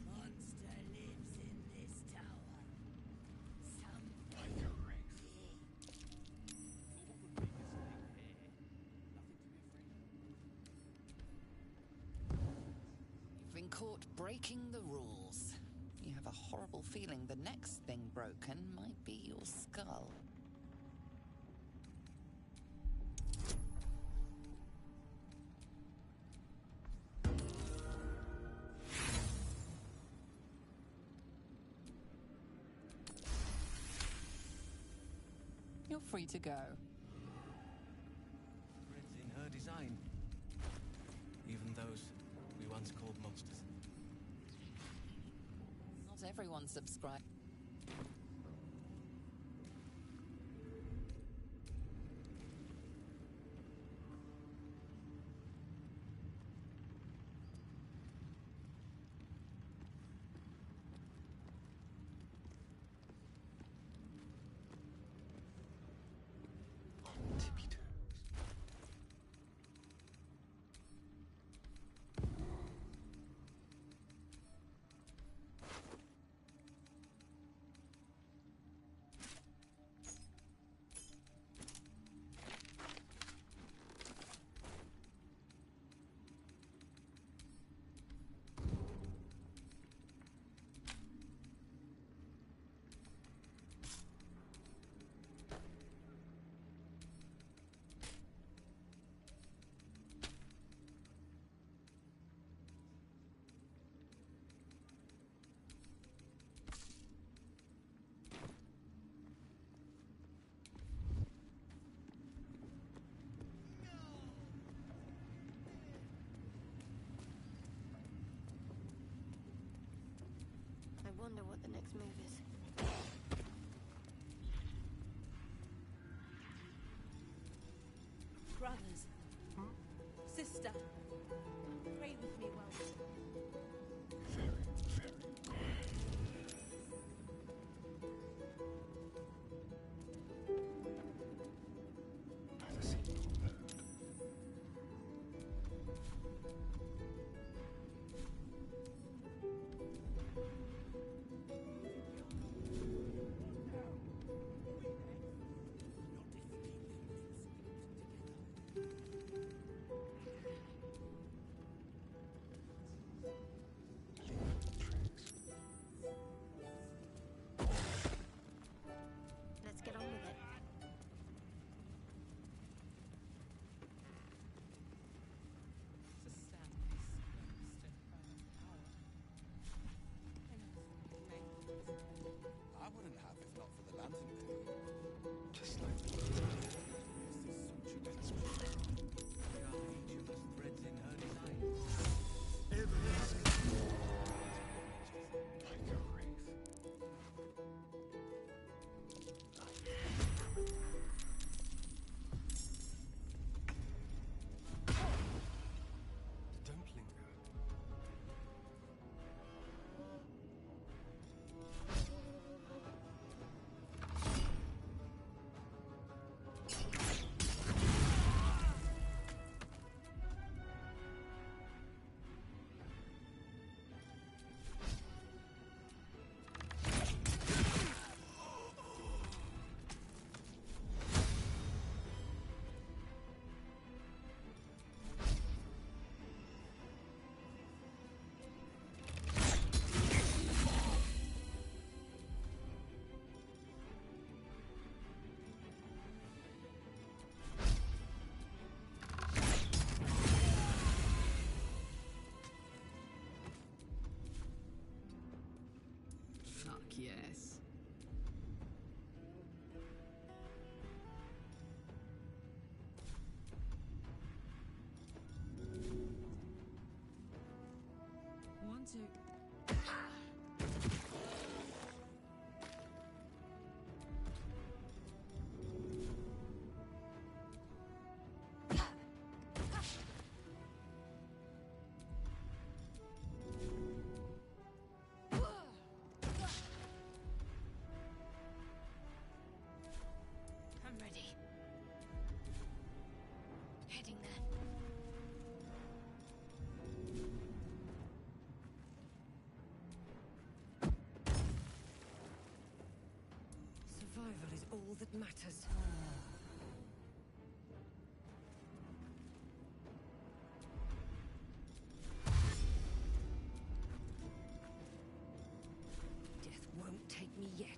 Monster lives in this tower. Some You've been caught breaking the rules. You have a horrible feeling the next thing broken might be your skull. You're free to go. Threads in her design. Even those we once called monsters. Not everyone subscribes. Tippy toes. I wonder what the next move is. brothers. Sister, pray with me while Let's get on with it. I wouldn't have if not for the lantern pit. Just like the Don't linger. Fuck yes. Want to. I'm ready. Heading there. Survival is all that matters. Death won't take me yet.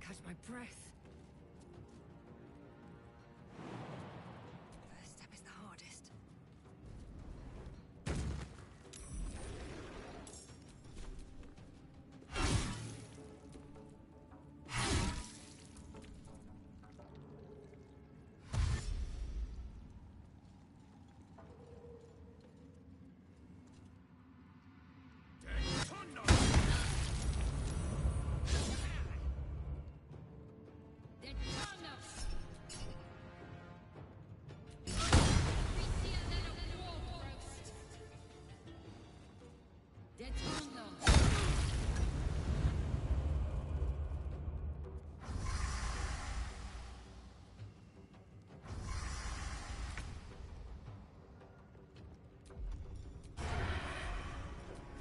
even catch my breath. First step is the hardest.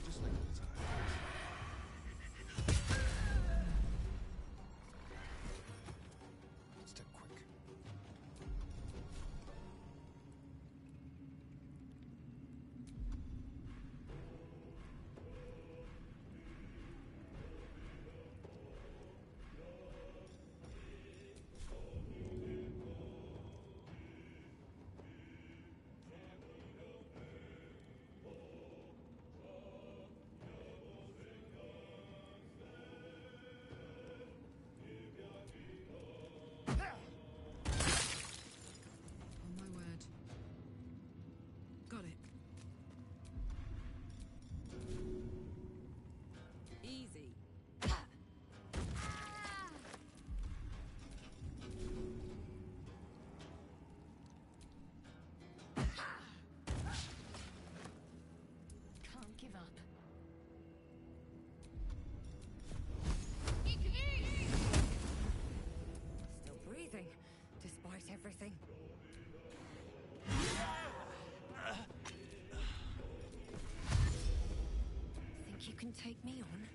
Just like all the time. Step quick. On my word. Got it. Easy. Can't give up. Still breathing, despite everything. Think you can take me on?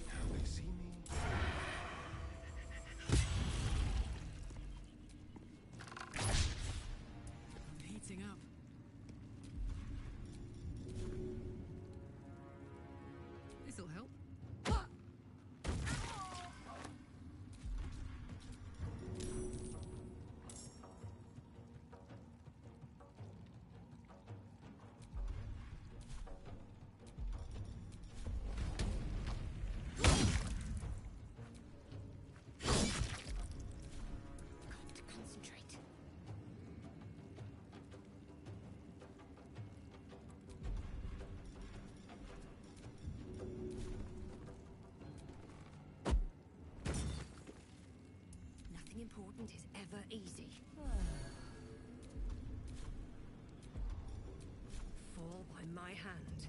Now they see me. I'm heating up. This'll help. Got to concentrate. Nothing important is ever easy. Fall by my hand.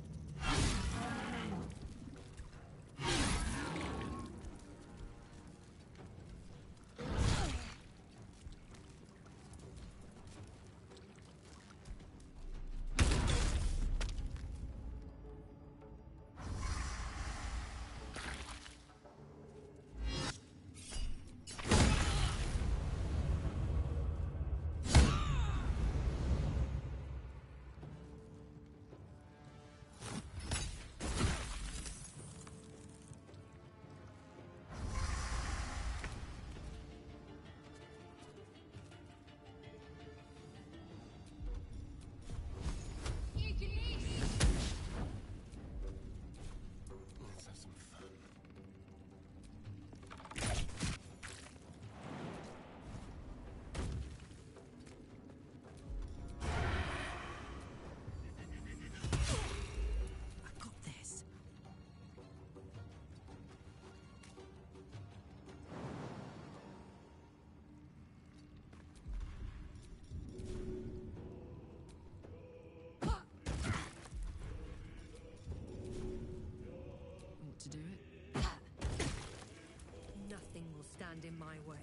stand in my way.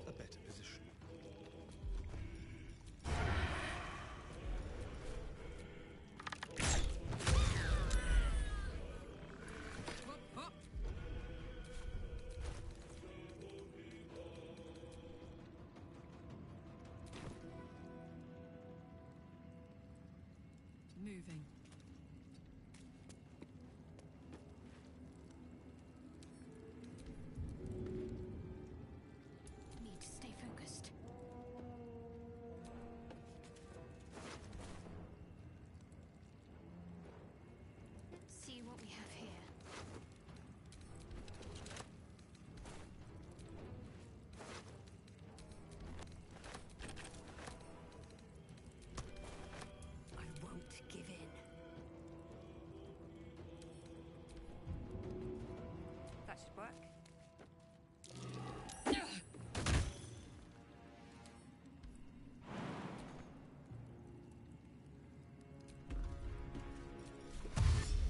A better position. Moving. Need to stay focused. See what we have here. I won't give in. That should work.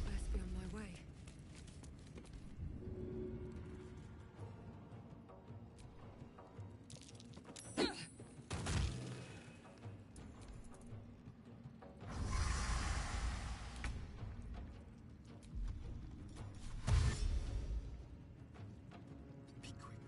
Best be on my way. Be quick.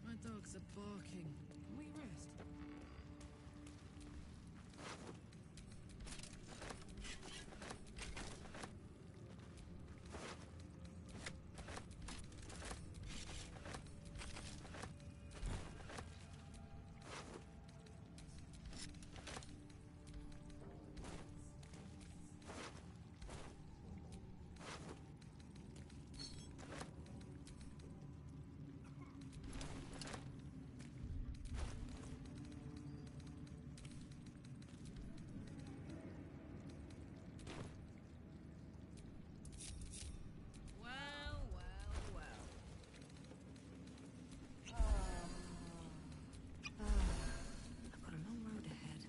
My dogs are barking. Can we rest? Well, well, well. I've got a long road ahead.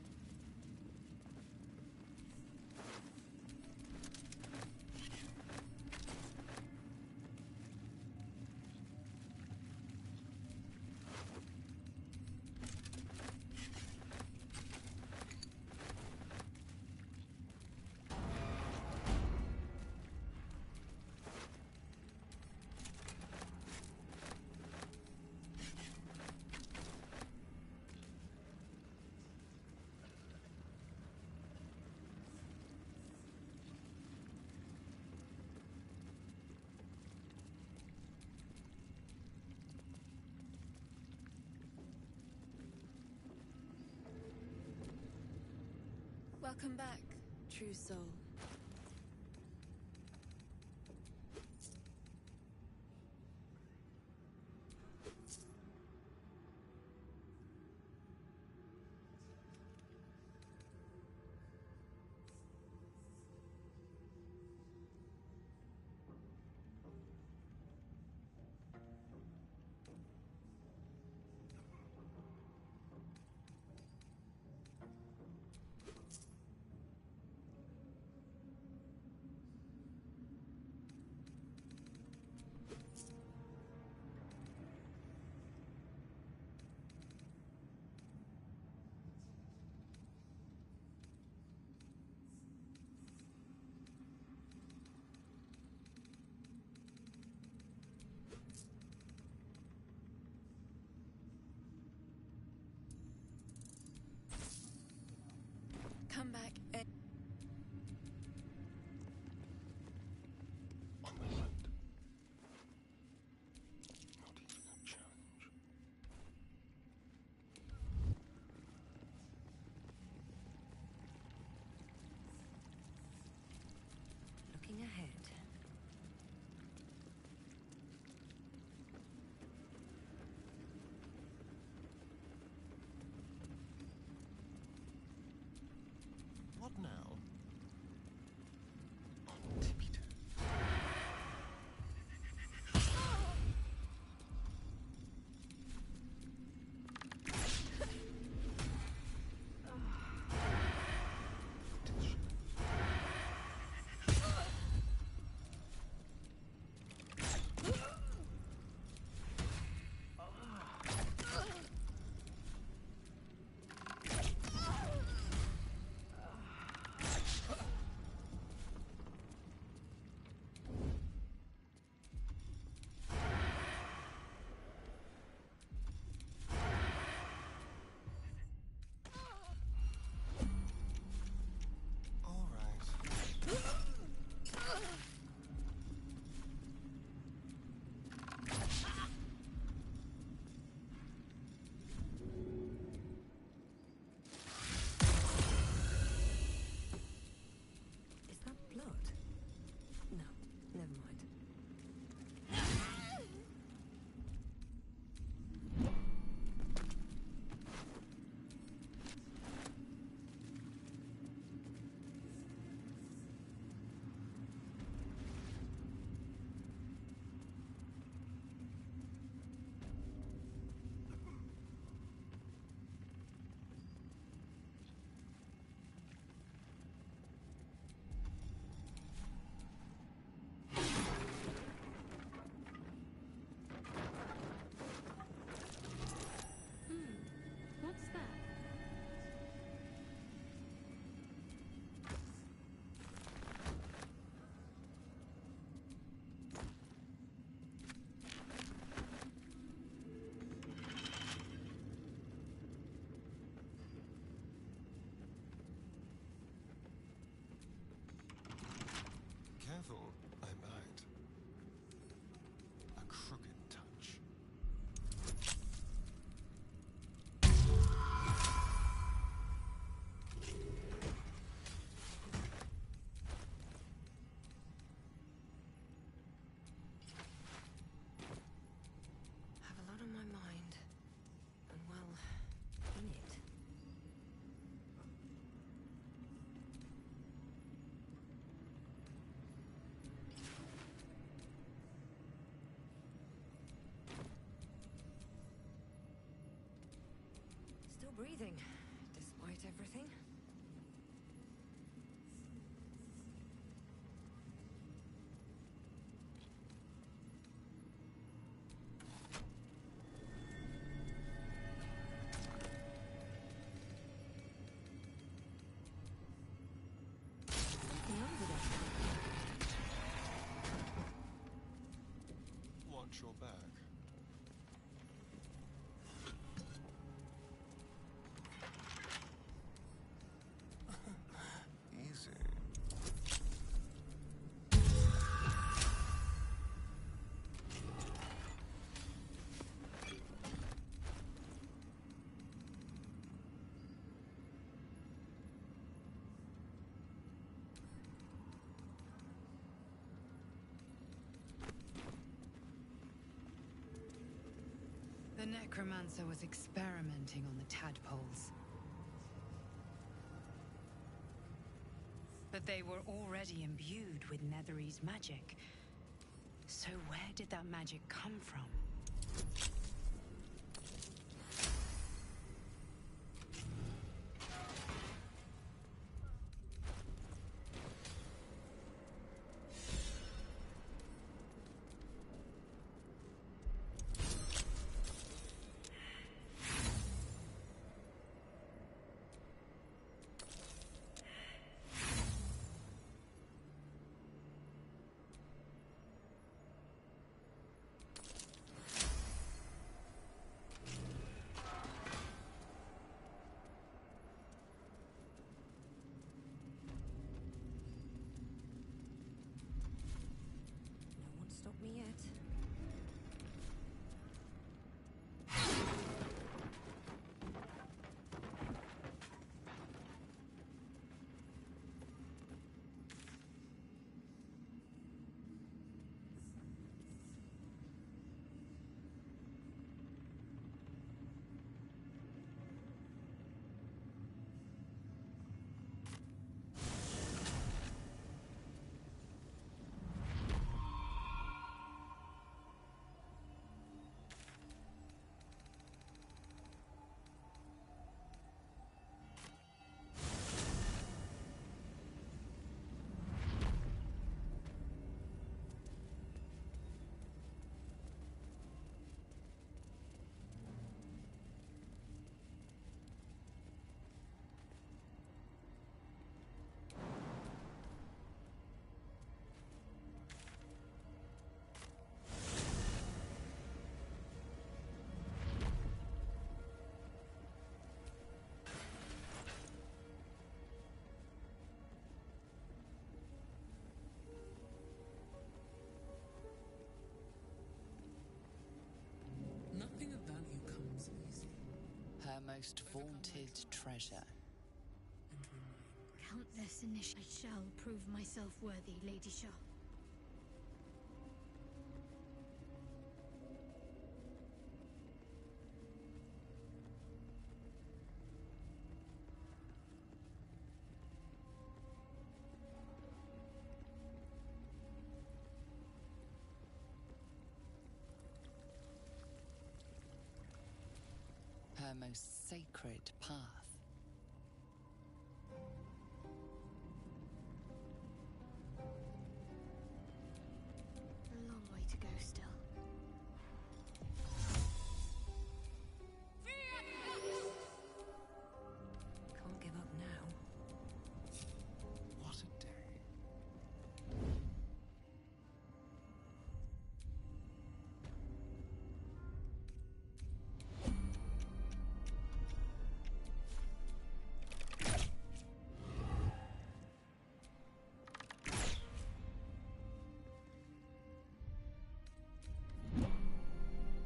Welcome back, true soul. come back and... On the hunt. Not even a challenge. Looking ahead. What now? On tippy toe. All right. Is that blood? No, never mind. What's that? Careful, I might. A crooked touch. Have a lot on my mind. And well, in it. Still breathing, despite everything. Something over there. Watch your back. Easy. The necromancer was experimenting on the tadpoles. But they were already imbued with Nethery's magic. So where did that magic come from? most vaunted treasure. Countless initial. I shall prove myself worthy, Lady Shah. Her most sacred path. A long way to go still. Can't give up now. What a day.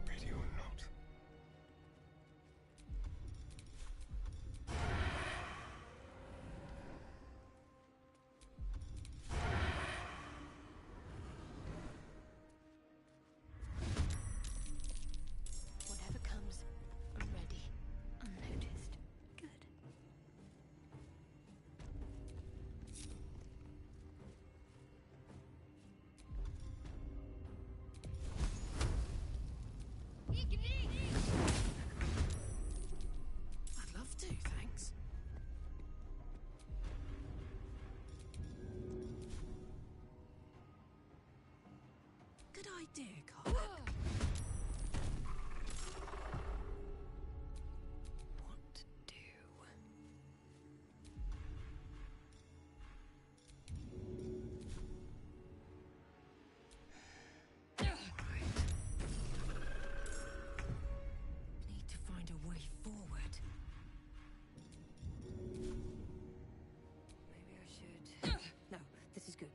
Ready or not. Whatever comes, I'm ready. Unnoticed. Good. I'd love to, thanks. Good idea, Carl. What to do? Need to find a way forward. Maybe I should. No, this is good.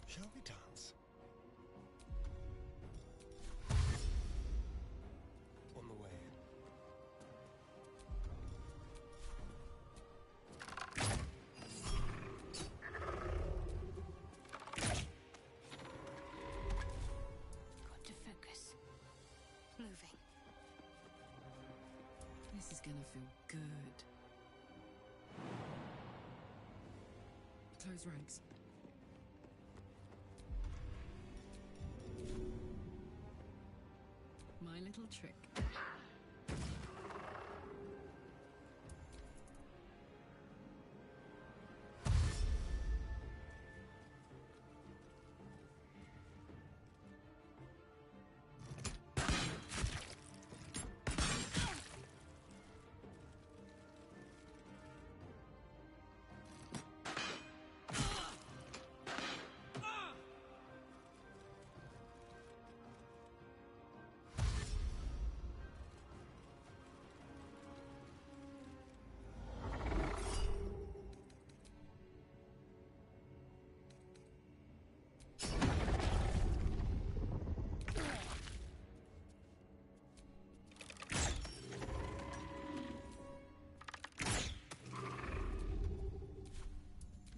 Shall we dance? On the way. Got to focus. Moving. This is gonna feel good. Close ranks. My little trick.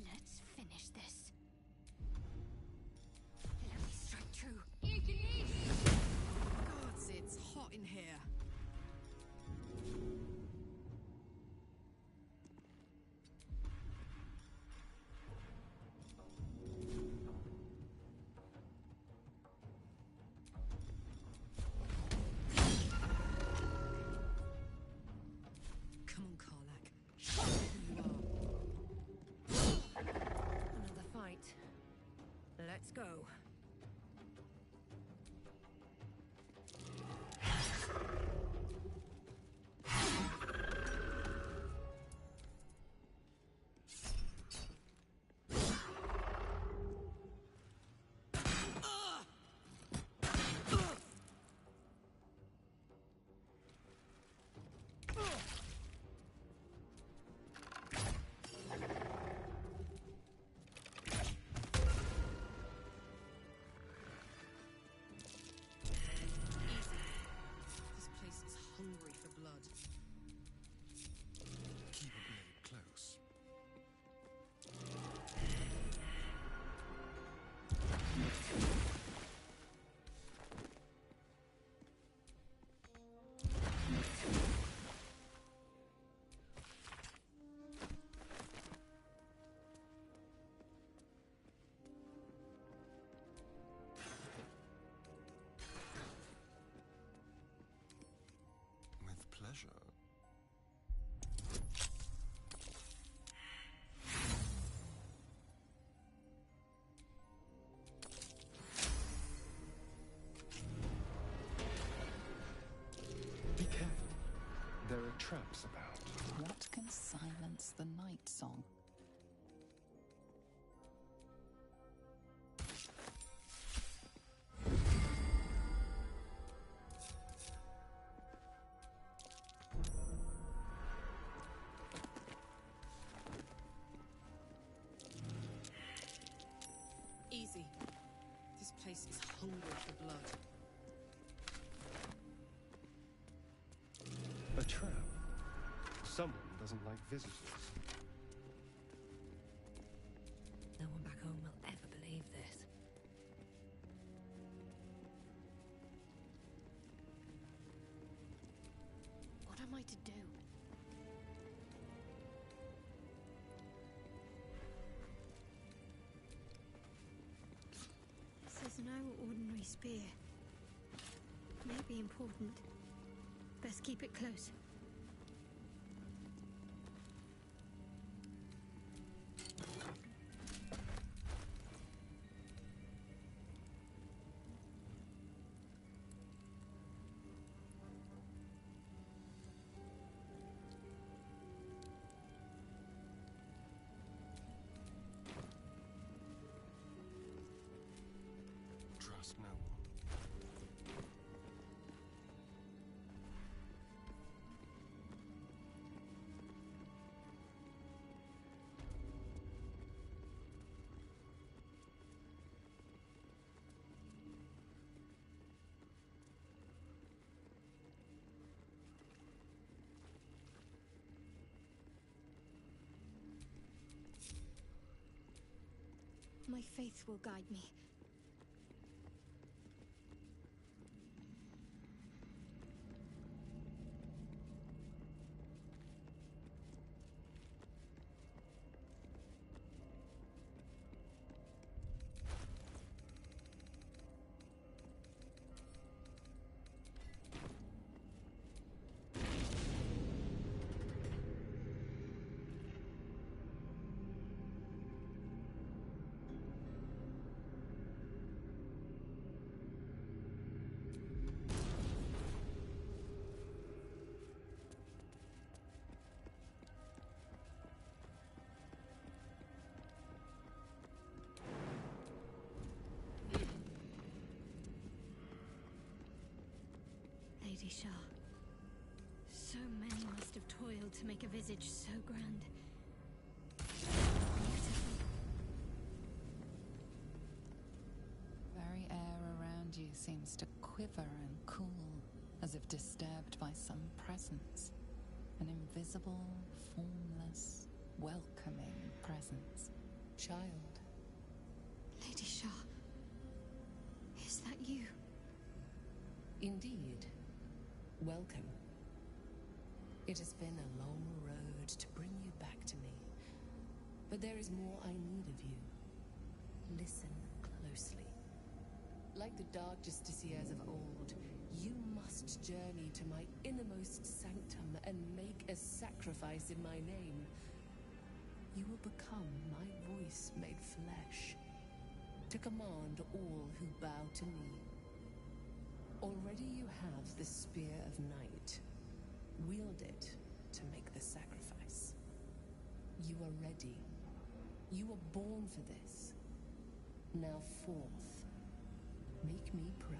Let's finish this. Let me strike true. Gods, it's hot in here. Come on, Karlak. Show me who you are. Another fight. Let's go. traps about. What can silence the night song? Easy. This place is hungry for blood. A trap. Someone doesn't like visitors. No one back home will ever believe this. What am I to do? This is no ordinary spear. May be important. Best keep it close. Trust no one. My faith will guide me. Lady Shah. So many must have toiled to make a visage so grand. Beautiful. Very air around you seems to quiver and cool, as if disturbed by some presence. An invisible, formless, welcoming presence. Child. Lady Shah. Is that you? Indeed. Welcome. It has been a long road to bring you back to me. But there is more I need of you. Listen closely. Like the dark justiciars of old, you must journey to my innermost sanctum and make a sacrifice in my name. You will become my voice made flesh, to command all who bow to me. Already you have the Spear of Night. Wield it to make the sacrifice. You are ready. You were born for this. Now forth. Make me proud.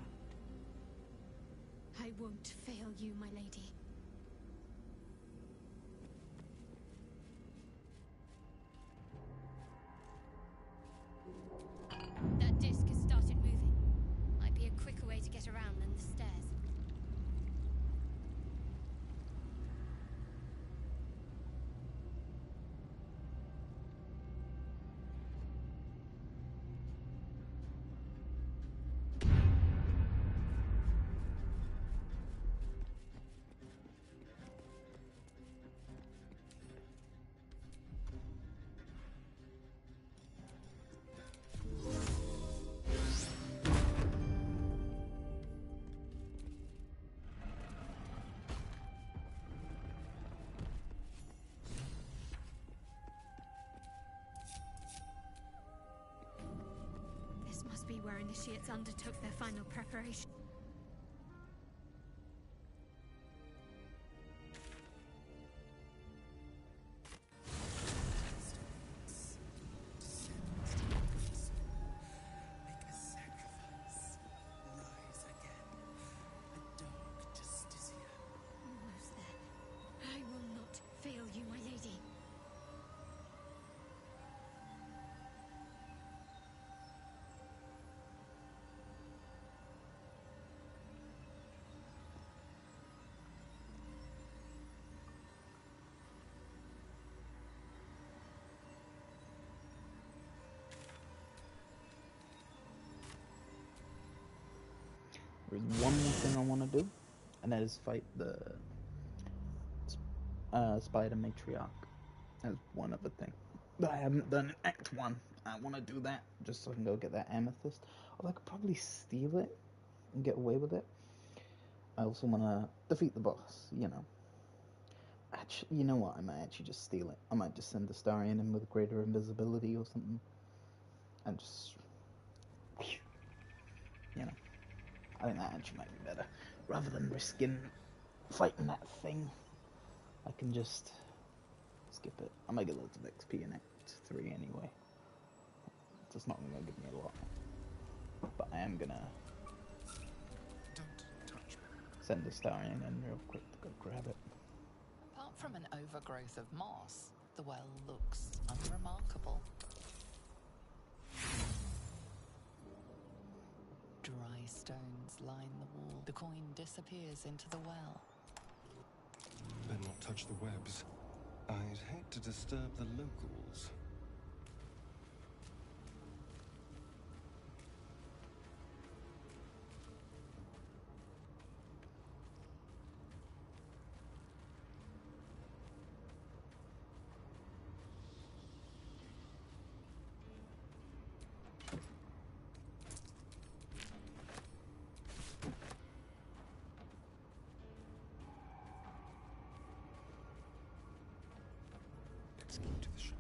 I won't fail you, my lady. That disc has started moving. Might be a quicker way to get around than the stairs. This must be where initiates undertook their final preparation. There's one more thing I want to do, and that is fight the Spider Matriarch. That's one other thing that I haven't done in Act 1. I want to do that just so I can go get that amethyst. Or I could probably steal it and get away with it. I also want to defeat the boss, you know. Actually, you know what? I might actually just steal it. I might just send Astarion in with greater invisibility or something. And just, you know. I think that actually might be better. Rather than risking fighting that thing, I can just skip it. I might get loads of XP in Act 3 anyway. It's not going to give me a lot. But I am going to send Astarion in real quick to go grab it. Apart from an overgrowth of moss, the well looks unremarkable. Dry stones line the wall. The coin disappears into the well. Better not touch the webs. I'd hate to disturb the locals. Let's go to the shop.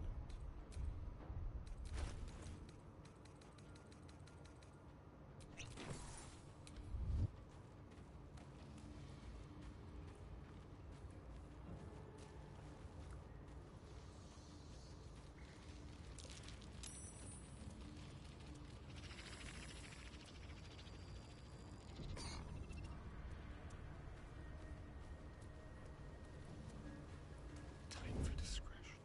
Time for discretion.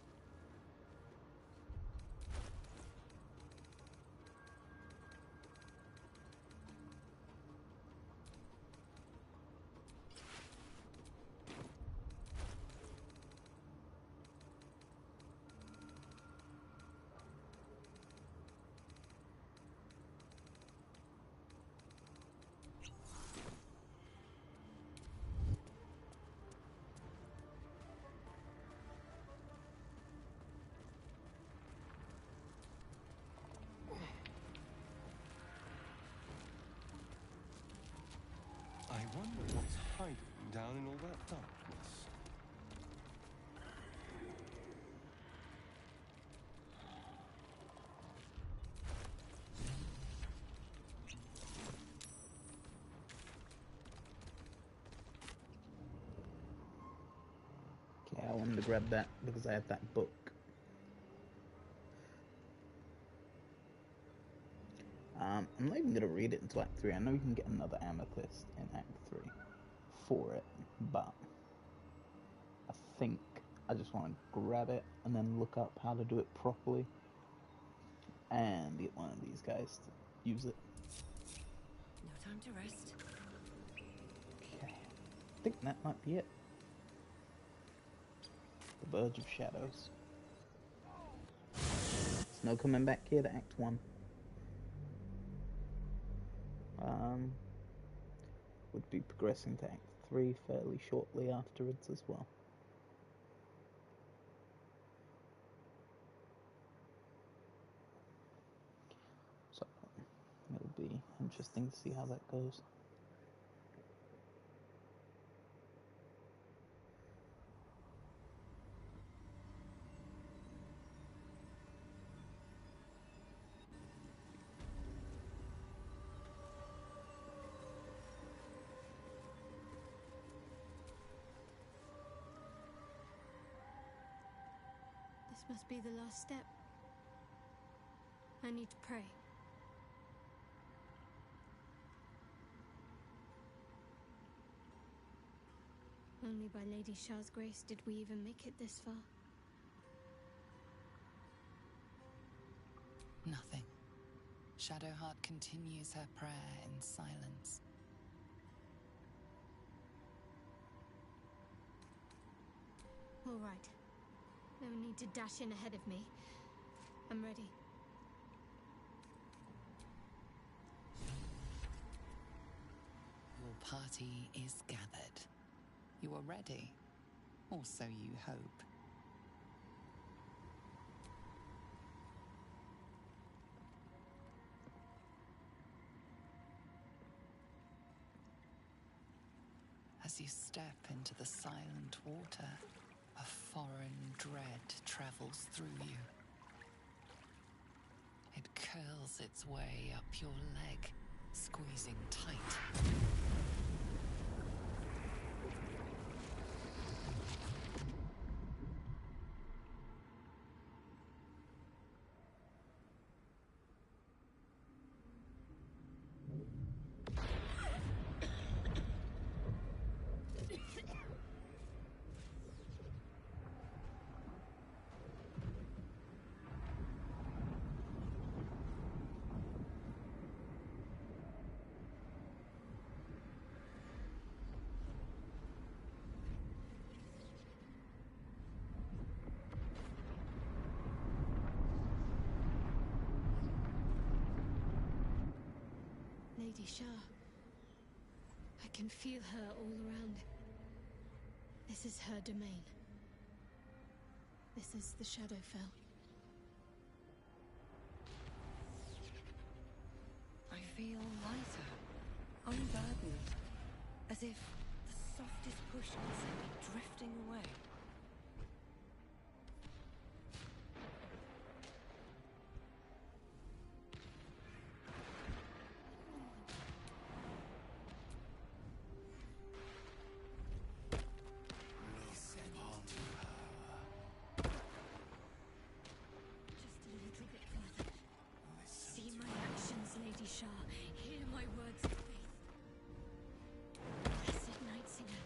I wonder what's hiding down in all that darkness. Okay, I wanted to grab that because I have that book. I'm not even going to read it until Act 3. I know you can get another amethyst in Act 3 for it, but I think I just want to grab it and then look up how to do it properly and get one of these guys to use it. No time to rest. Okay, I think that might be it. The Verge of Shadows. There's no coming back here to Act 1. Would be progressing to Act 3 fairly shortly afterwards as well. So, it'll be interesting to see how that goes. This must be the last step. I need to pray. Only by Lady Shah's grace did we even make it this far. Nothing. Shadowheart continues her prayer in silence. All right. No need to dash in ahead of me. I'm ready. party is gathered. You are ready, or so you hope. As you step into the silent water, a foreign dread travels through you. It curls its way up your leg, squeezing tight. Lady Shah. I can feel her all around. This is her domain. This is the Shadowfell. I feel lighter, unburdened, as if the softest push can send me drifting away. Lady Shah, hear my words of faith. Blessed Night Singer,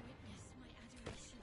witness my adoration.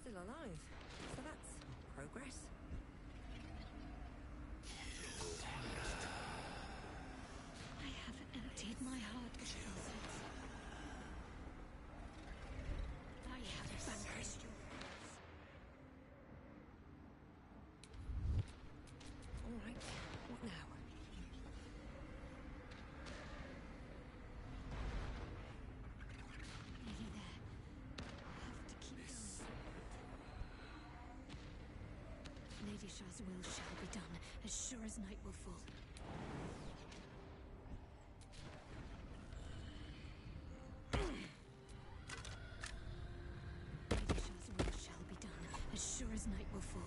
Still alive, so that's progress. I have emptied my heart with falsehoods. I have vanquished your words. All right, what now? Nearly there. Have to keep going. Lady Shah's will shall be done, as sure as night will fall. Lady Shah's will shall be done, as sure as night will fall.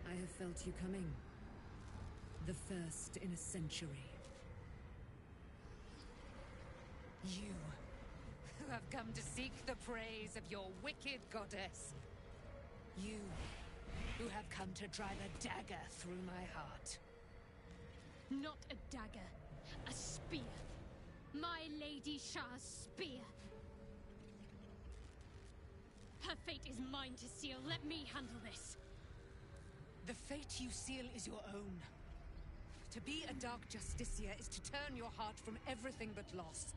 I have felt you coming. The first in a century. You, who have come to seek the praise of your wicked goddess. You, who have come to drive a dagger through my heart. Not a dagger, a spear. My Lady Shah's spear. Her fate is mine to seal. Let me handle this. The fate you seal is your own. To be a Dark Justicia is to turn your heart from everything but loss.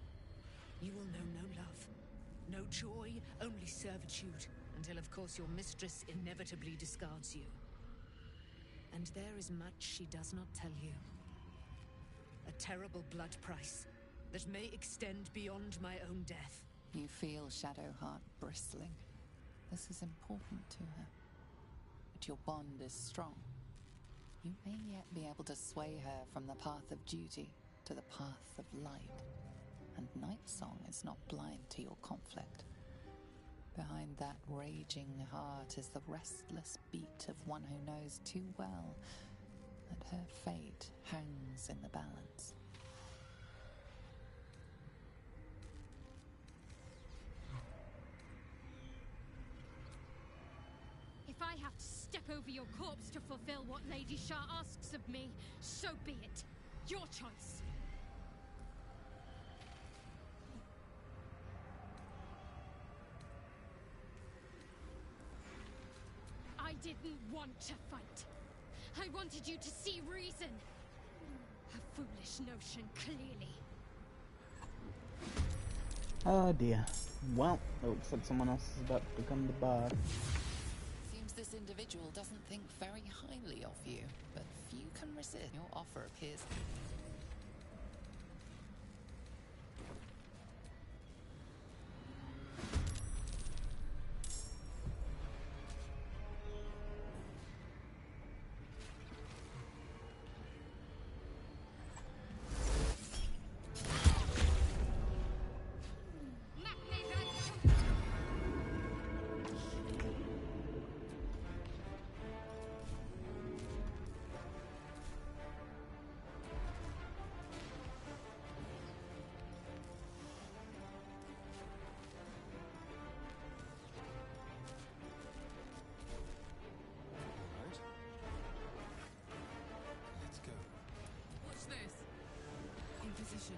You will know no love, no joy, only servitude, until of course your mistress inevitably discards you. And there is much she does not tell you. A terrible blood price that may extend beyond my own death. You feel Shadowheart bristling. This is important to her. But your bond is strong. You may yet be able to sway her from the path of duty to the path of light. And Nightsong is not blind to your conflict. Behind that raging heart is the restless beat of one who knows too well that her fate hangs in the balance. step over your corpse to fulfill what Lady Shah asks of me, so be it. Your choice. I didn't want to fight. I wanted you to see reason. A foolish notion, clearly. Oh dear. Well, it looks like someone else is about to become the bard. Seems this individual doesn't think very highly of you, but few can resist. Your offer appears... Let's go. What's this? In position.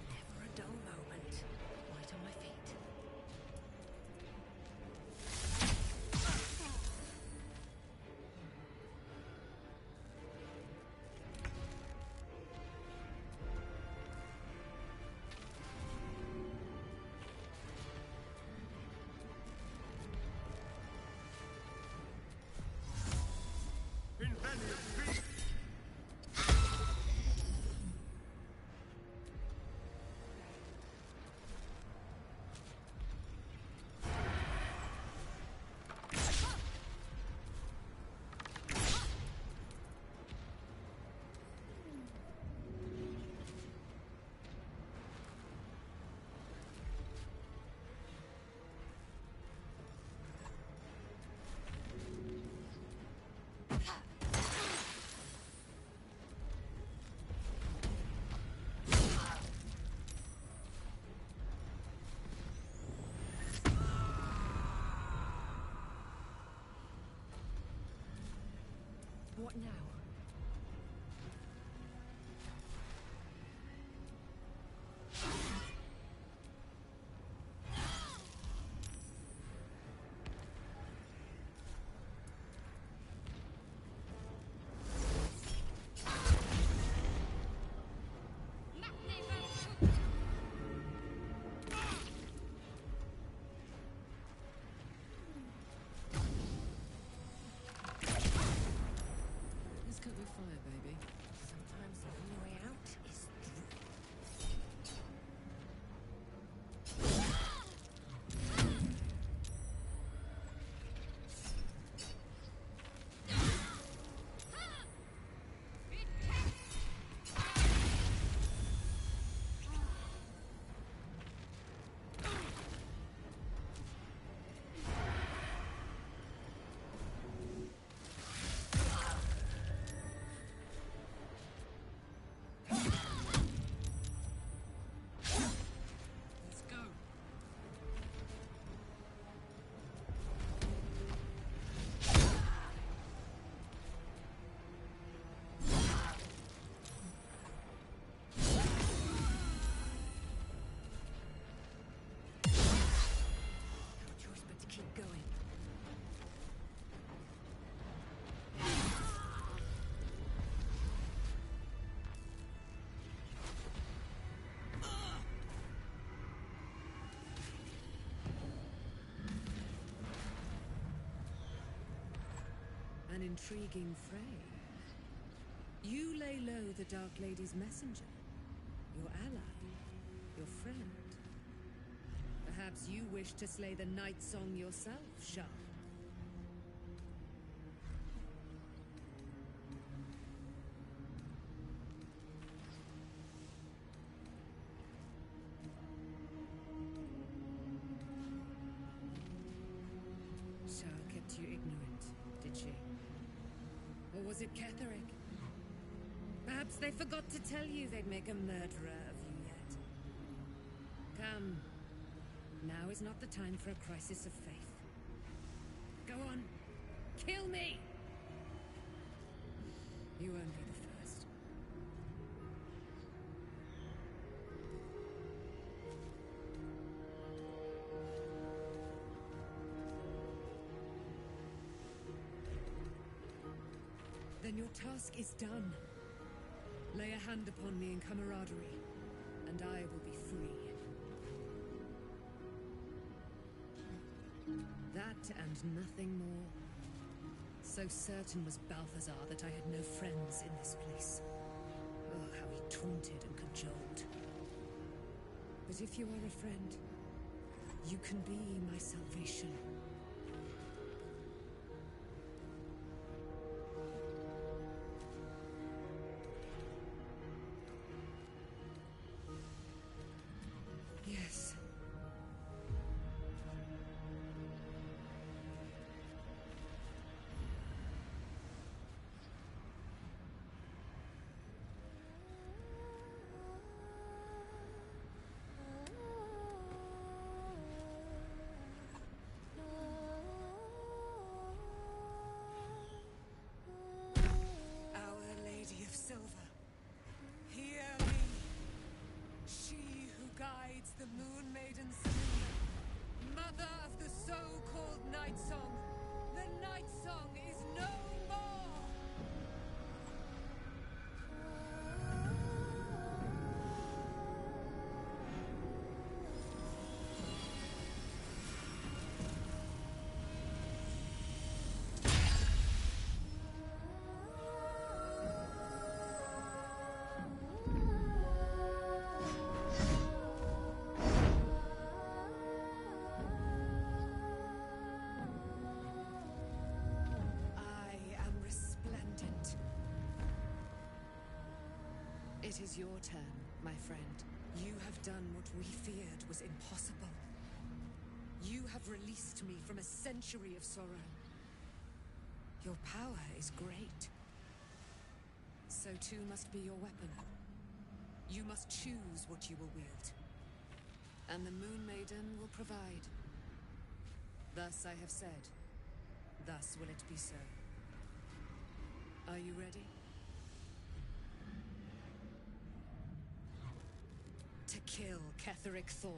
Never a dull moment. Right on my feet. What now? Let's cut the fire, baby. Sometimes the only way out is Let's go. no choice but to keep going. An intriguing fray. You lay low the Dark Lady's messenger, your ally, your friend. Perhaps you wish to slay the Night Song yourself, Shah. Shah kept you ignorant, did she? Or was it Catherick? Perhaps they forgot to tell you they'd make a murderer of you yet. Come. Now is not the time for a crisis of faith. Go on. kill me! You won't be the first. Then your task is done. Lay a hand upon me in camaraderie, and I will be free. That and nothing more. So certain was Balthazar that I had no friends in this place. Oh, how he taunted and cajoled. But if you are a friend, you can be my salvation. Yes. Our Lady of Silver, hear me. She who guides the Moon Maiden Selena, mother of the so-called Night Song. The Night Song is no more! I am resplendent. It is your turn, my friend. You have done what we feared was impossible. You have released me from a century of sorrow. Your power is great. So too must be your weapon. You must choose what you will wield. And the Moon Maiden will provide. Thus I have said. Thus will it be so. Are you ready? To kill Ketheric Thorn.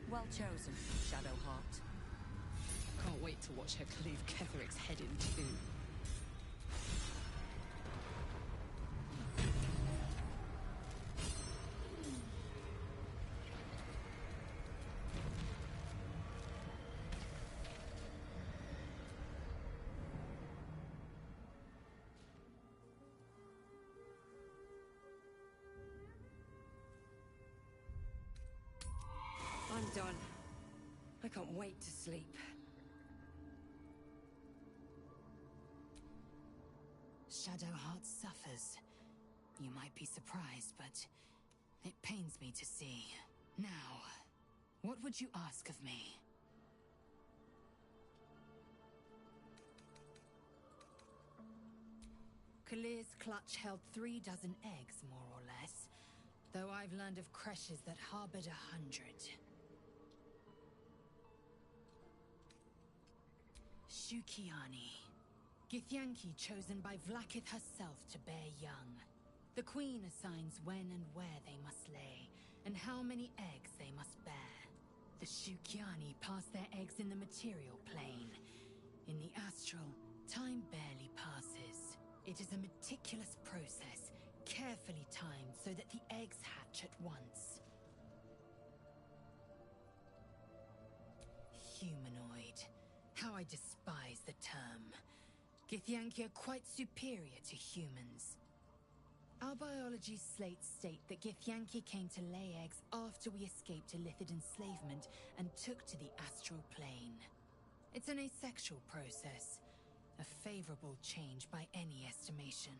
Well chosen, Shadowheart. Can't wait to watch her cleave Ketheric's head in two. I'm done. I can't wait to sleep. Shadowheart suffers. You might be surprised, but it pains me to see. Now, what would you ask of me? Kalir's clutch held 3 dozen eggs, more or less. though I've learned of creches that harbored 100. Shukiani. Githyanki chosen by Vlaakith herself to bear young. The queen assigns when and where they must lay, and how many eggs they must bear. The Shukiani pass their eggs in the material plane. In the astral, time barely passes. It is a meticulous process, carefully timed so that the eggs hatch at once. Humanoid. How I despise the term. Githyanki are quite superior to humans. Our biology slates state that Githyanki came to lay eggs after we escaped Illithid enslavement and took to the astral plane. It's an asexual process, a favorable change by any estimation.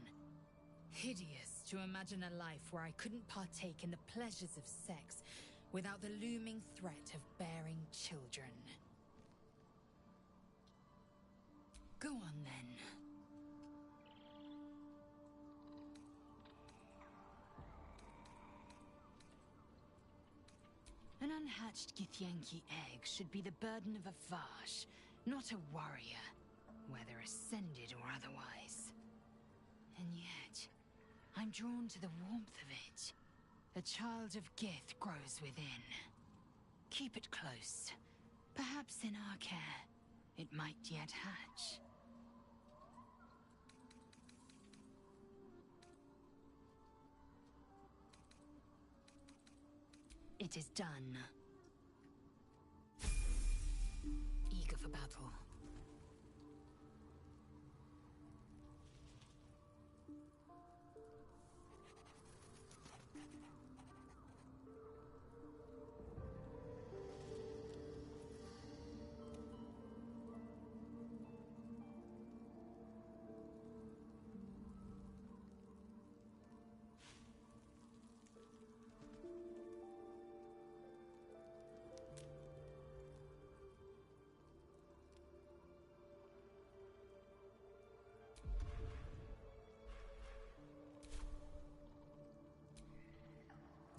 Hideous to imagine a life where I couldn't partake in the pleasures of sex without the looming threat of bearing children. Go on then. An unhatched Githyanki egg should be the burden of a Vash, not a warrior, whether ascended or otherwise. And yet, I'm drawn to the warmth of it. A child of Gith grows within. Keep it close. Perhaps in our care, it might yet hatch. It is done. Eager for battle.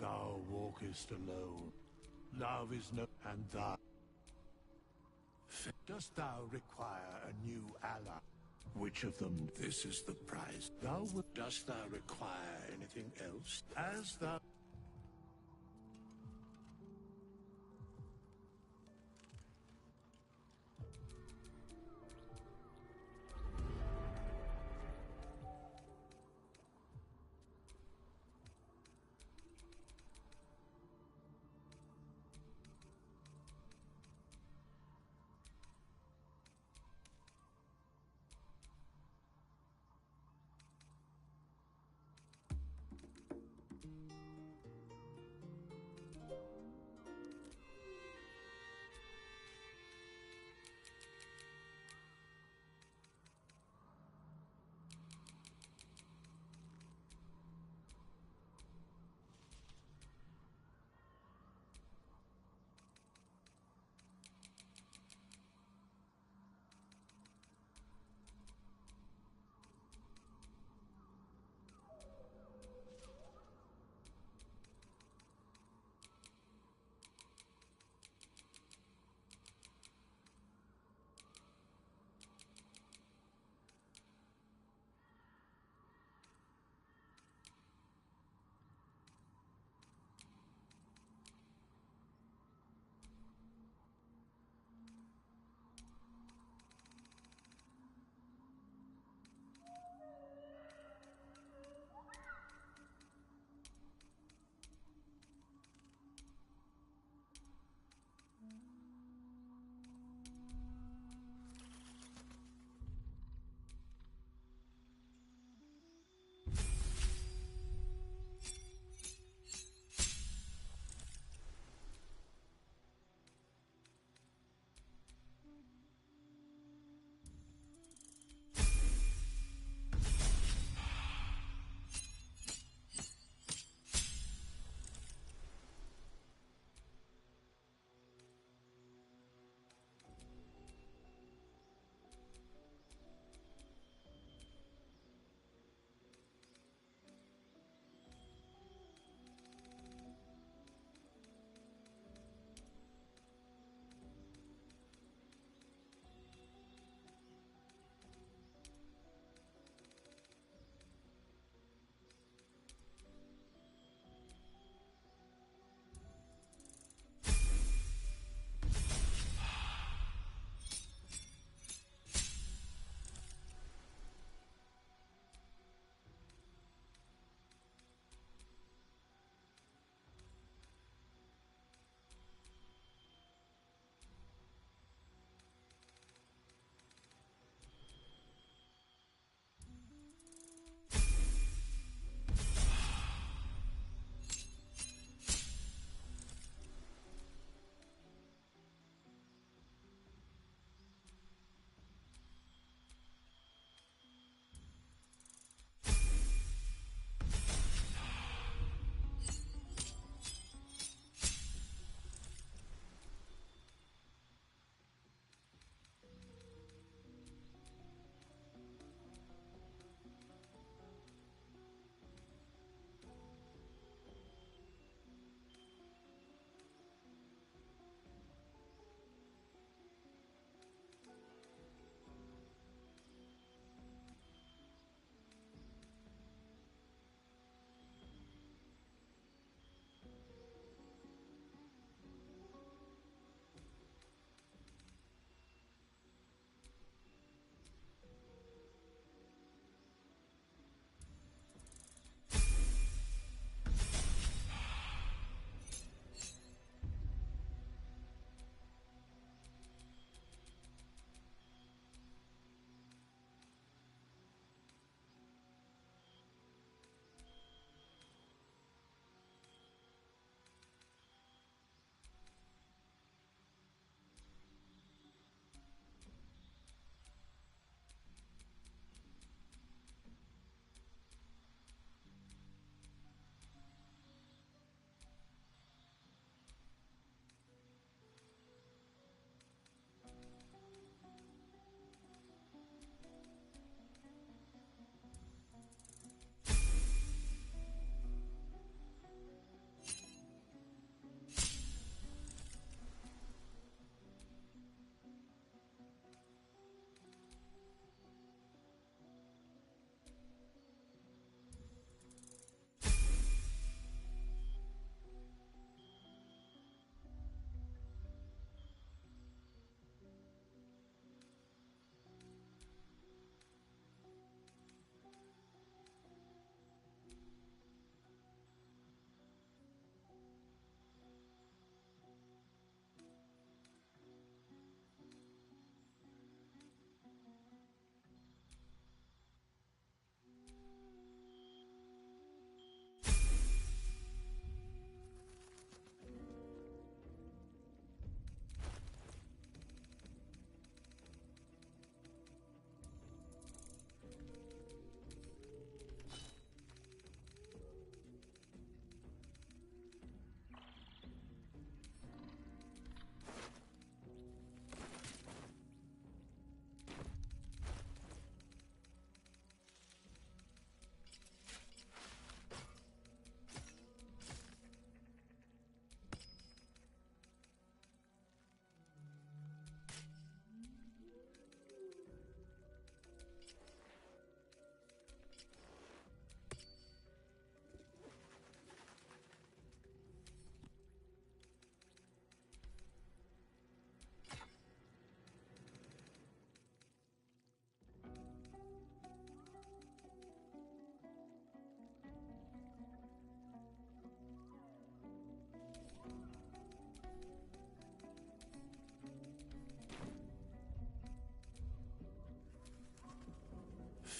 Thou walkest alone. Love is no, and thou. Dost thou require a new ally? Which of them? This is the prize. Dost thou require anything else? As thou.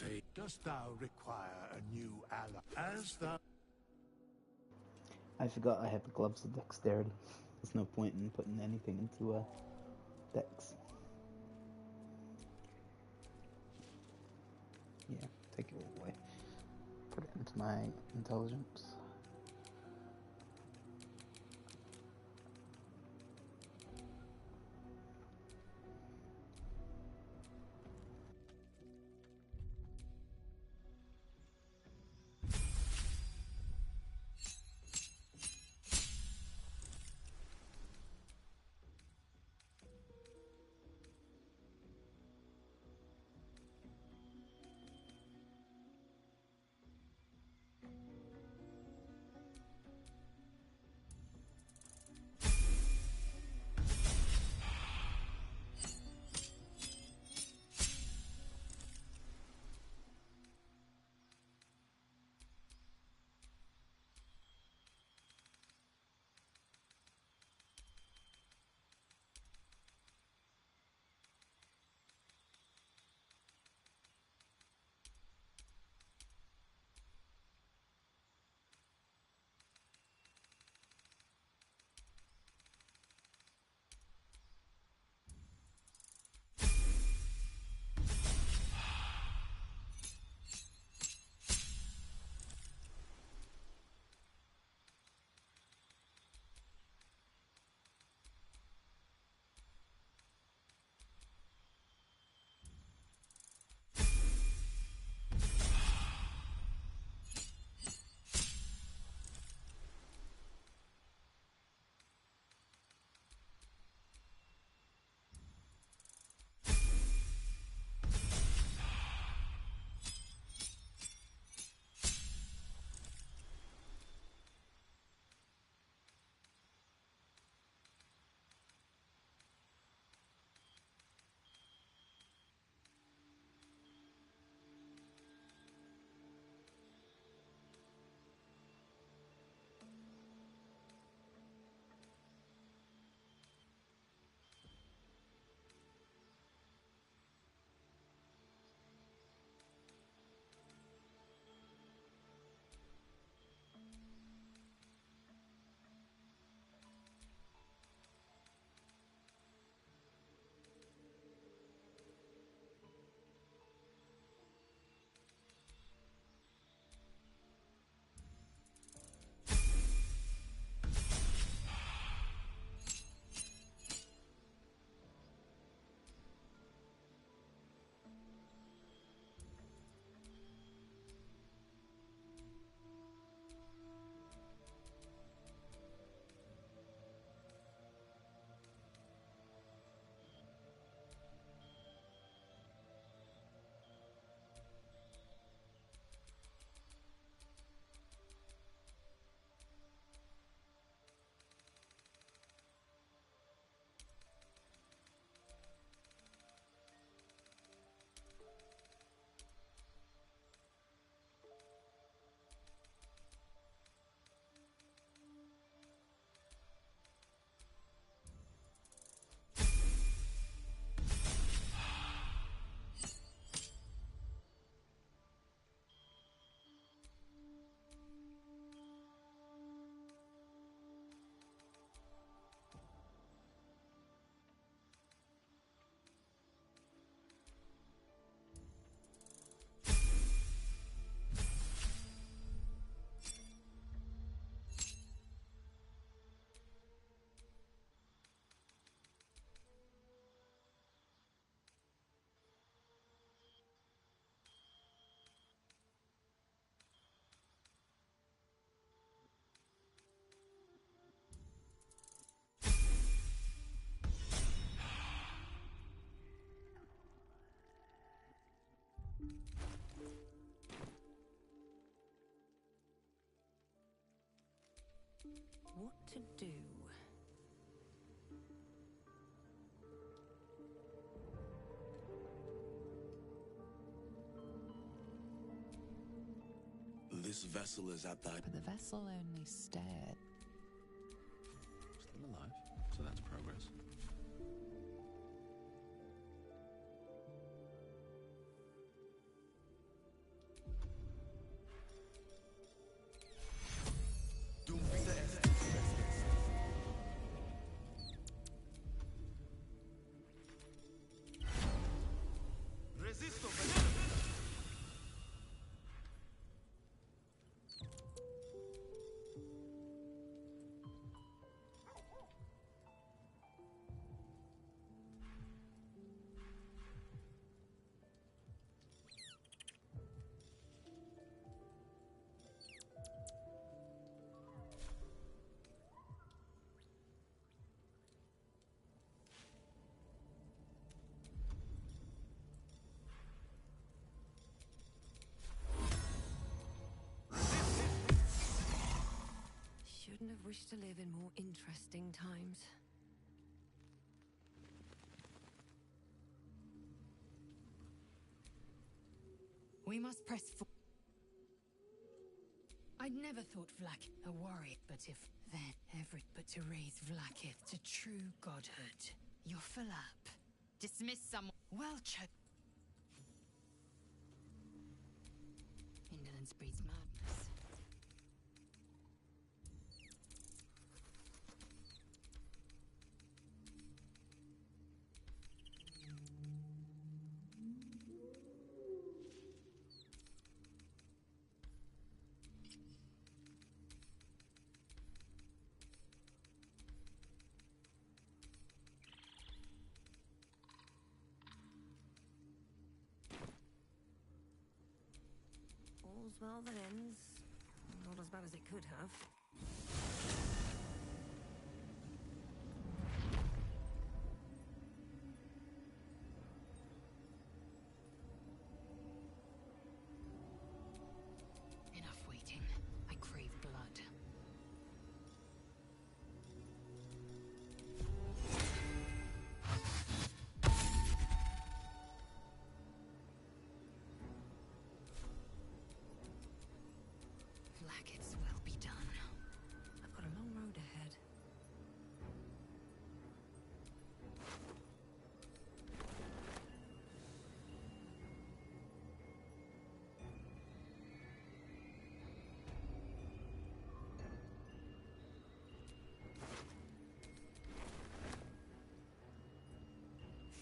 pay. Dost thou require a new ally? As thou... I forgot I have the gloves of dexterity. There's no point in putting anything into a dex. Yeah, take it all away. Put it into my intelligence. What to do? This vessel is at thy... But the vessel only stared. Still alive, so that's progress. wish to live in more interesting times. We must press forward. I'd never thought Vlak a warrior, but if then but to raise Vlakith to true godhood. You're full up. Dismiss someone. Well chosen. Indolence breeds madness. All's well that ends. Not as bad as it could have. Enough waiting. I crave blood. Vlakith's will be done. I've got a long road ahead.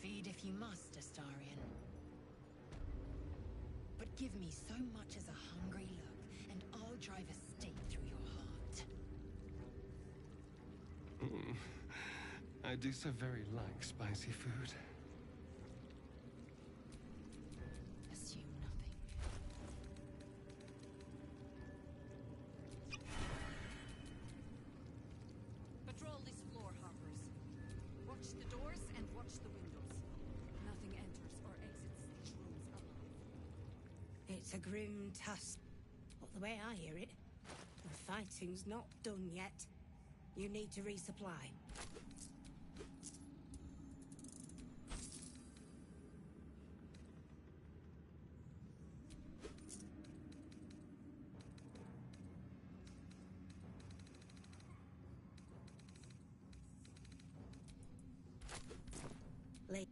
Feed if you must, Astarion. But give me so much as a hungry look, and I'll drive a stake through your heart. I do so very like spicy food. Assume nothing. Patrol this floor, Harpers. Watch the doors and watch the windows. Nothing enters or exits these rooms alive. It's a grim task. But the way I hear it, the fighting's not done yet. You need to resupply. Late.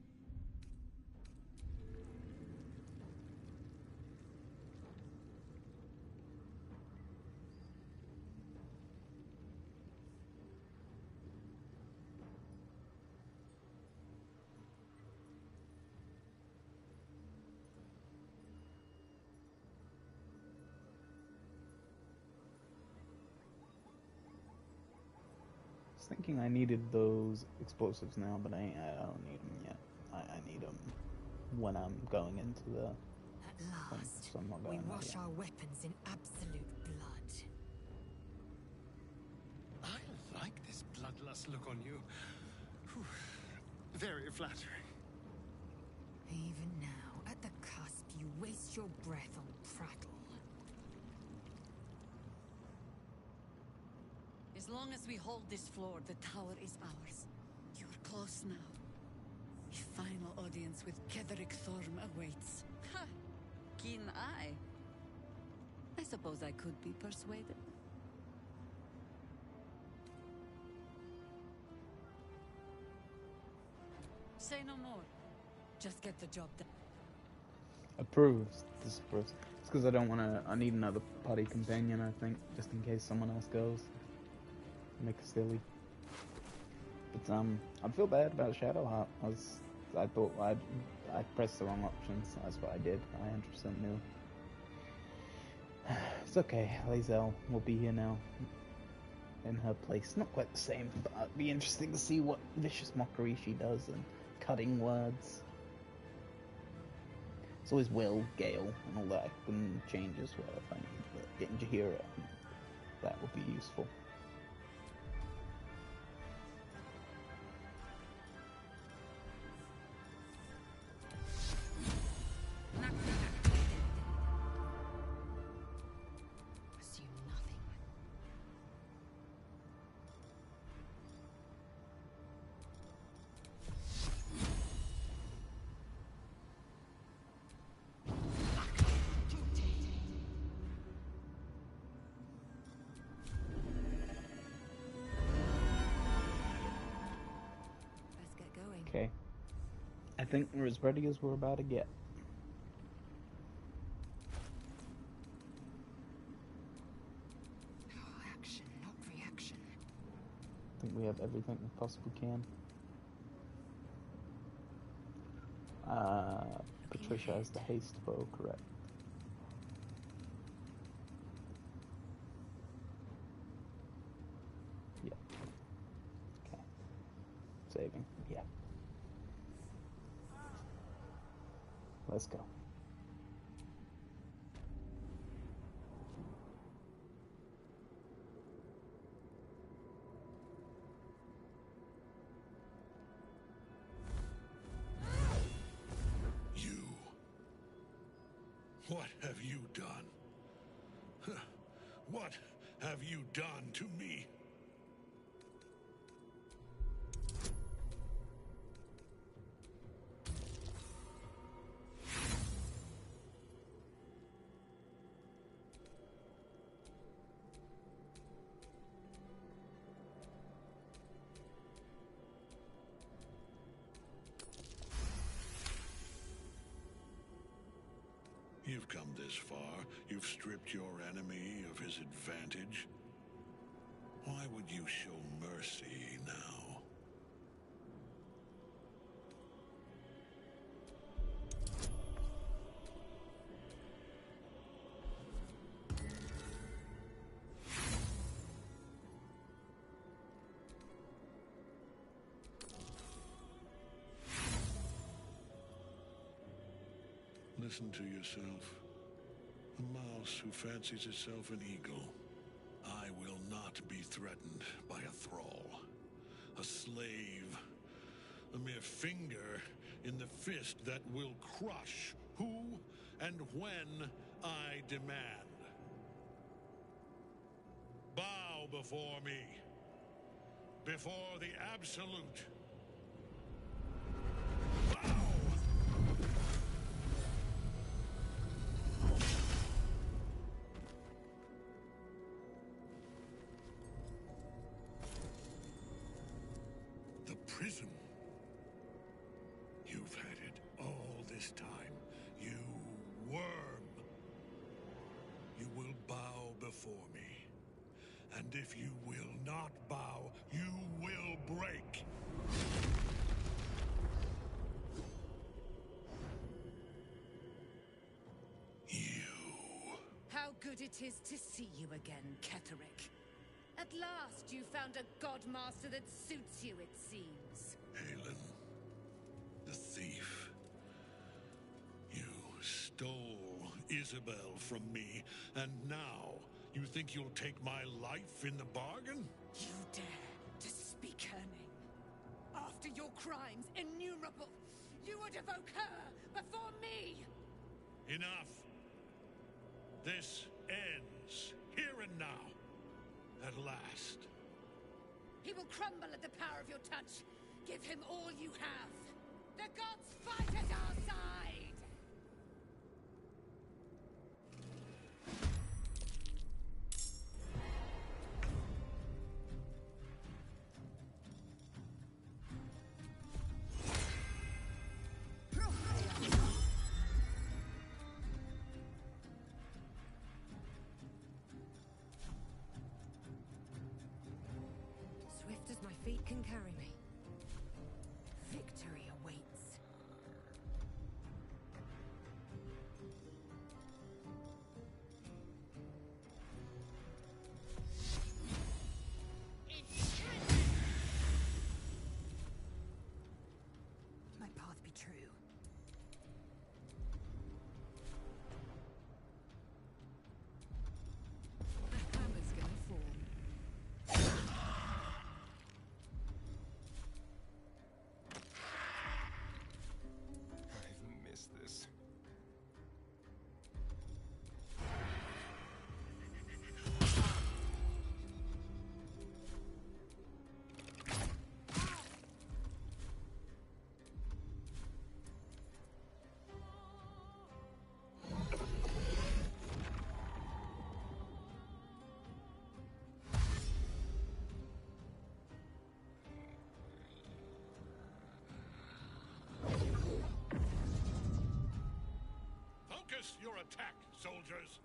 I was thinking I needed those explosives now, but I don't need them yet. I need them when I'm going into the... At last, so I'm not we going there wash yet. our weapons in absolute blood. I like this bloodlust look on you. Whew. Very flattering. Even now, at the cusp, you waste your breath on prattle. As long as we hold this floor, the tower is ours. You're close now. A final audience with Ketheric Thorm awaits. Ha! Keen eye. I suppose I could be persuaded. Say no more. Just get the job done. Approves. Disapproves. It's because I don't want to... I need another party companion, I think, just in case someone else goes. Make it silly. But I feel bad about Shadowheart. I thought I pressed the wrong options. That's what I did. I 100% knew. It's okay. Lae'zel will be here now. In her place. Not quite the same, but it'd be interesting to see what vicious mockery she does and cutting words. It's always Will, Gale, and all that I can change as well if I need. But getting Jaheira, that would be useful. Assume nothing. I think we're as ready as we're about to get. Oh, action, not reaction. I think we have everything we possibly can. Patricia has the haste bow, correct? Yeah. Okay. Saving. Yeah. Let's go. What have you done? What have you done to me? You've come this far. You've stripped your enemy of his advantage. Why would you show mercy now? Listen to yourself. A mouse who fancies itself an eagle. I will not be threatened by a thrall. A slave. A mere finger in the fist that will crush who and when I demand. Bow before me. Before the absolute. Prison. You've had it all this time, you worm. You will bow before me. And if you will not bow, you will break. How good it is to see you again, Ketherick. At last you found a godmaster that suits you, it seems. Halen, the thief. You stole Isabel from me, and now you think you'll take my life in the bargain? You dare to speak her name. After your crimes, innumerable, you would evoke her before me! Enough. This ends here and now. At last. He will crumble at the power of your touch. Give him all you have. The gods fight at our side! Swift as my feet can carry me. Victory awaits. My path be true. The hammer's gonna fall. Focus your attack, soldiers!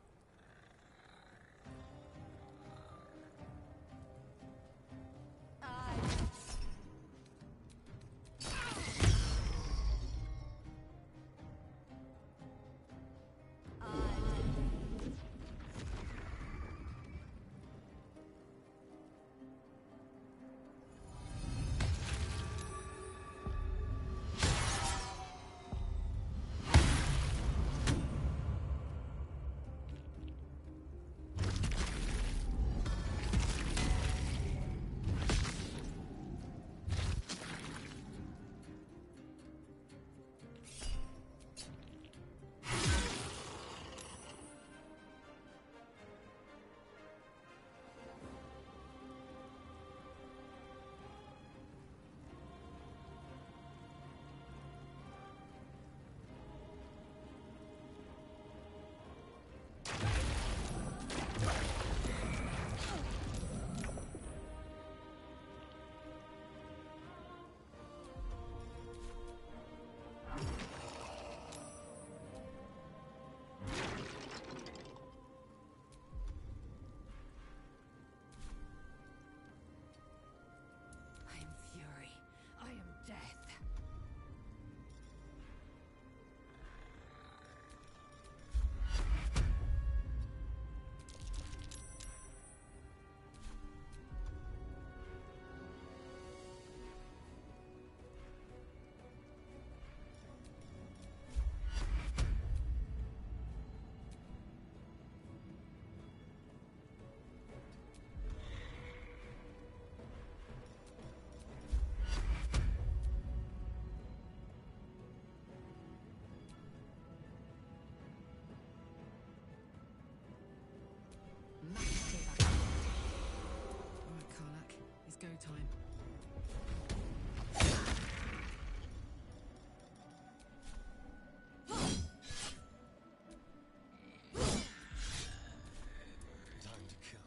Go time. Time to kill.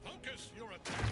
Focus your attack!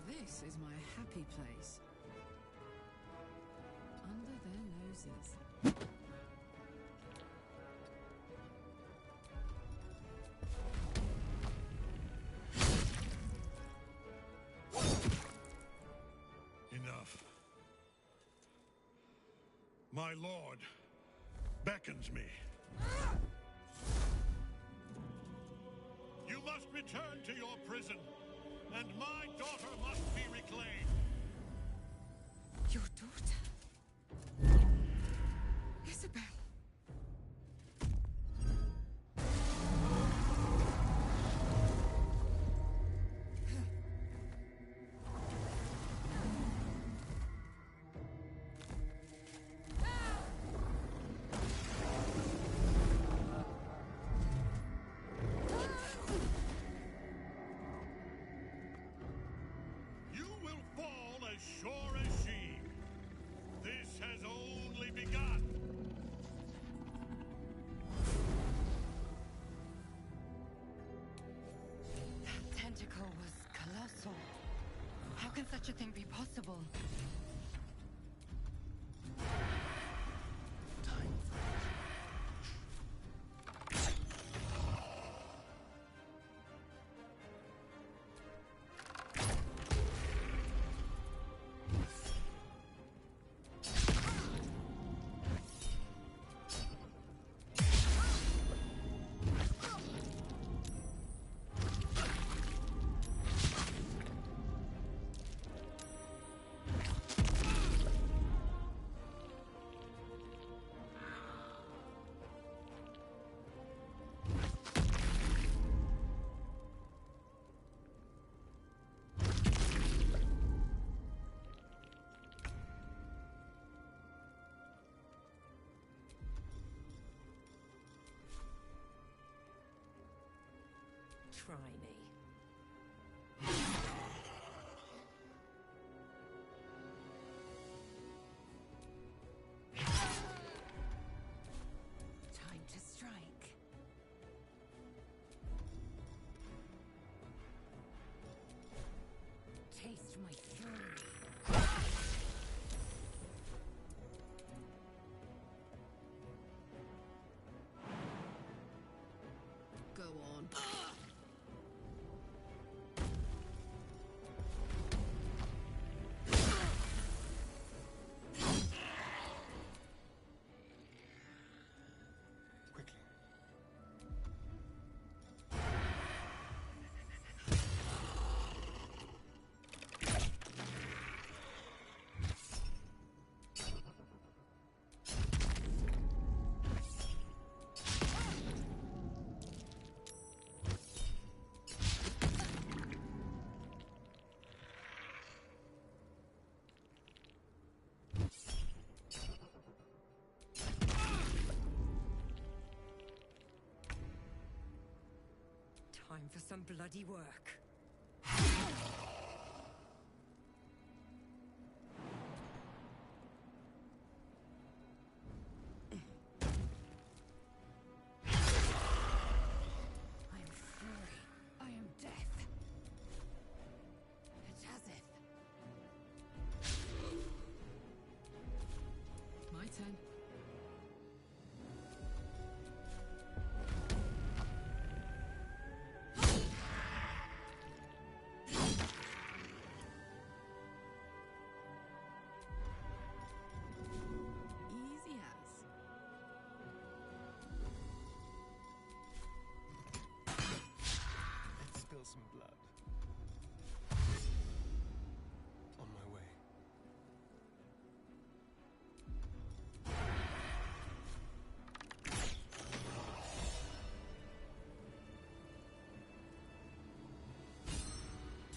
This is my happy place. Under their noses. Enough. My lord beckons me. You must return to your prison, and my daughter must be reclaimed. Your daughter? Isabel. You will fall as sure as she. This has only begun. That tentacle was colossal. How can such a thing be possible? Try me. Time to strike. Taste my fury. Go on. Time for some bloody work. I am fury. I am death. Etazith. My turn. Easy as. Let's spill some blood. On my way.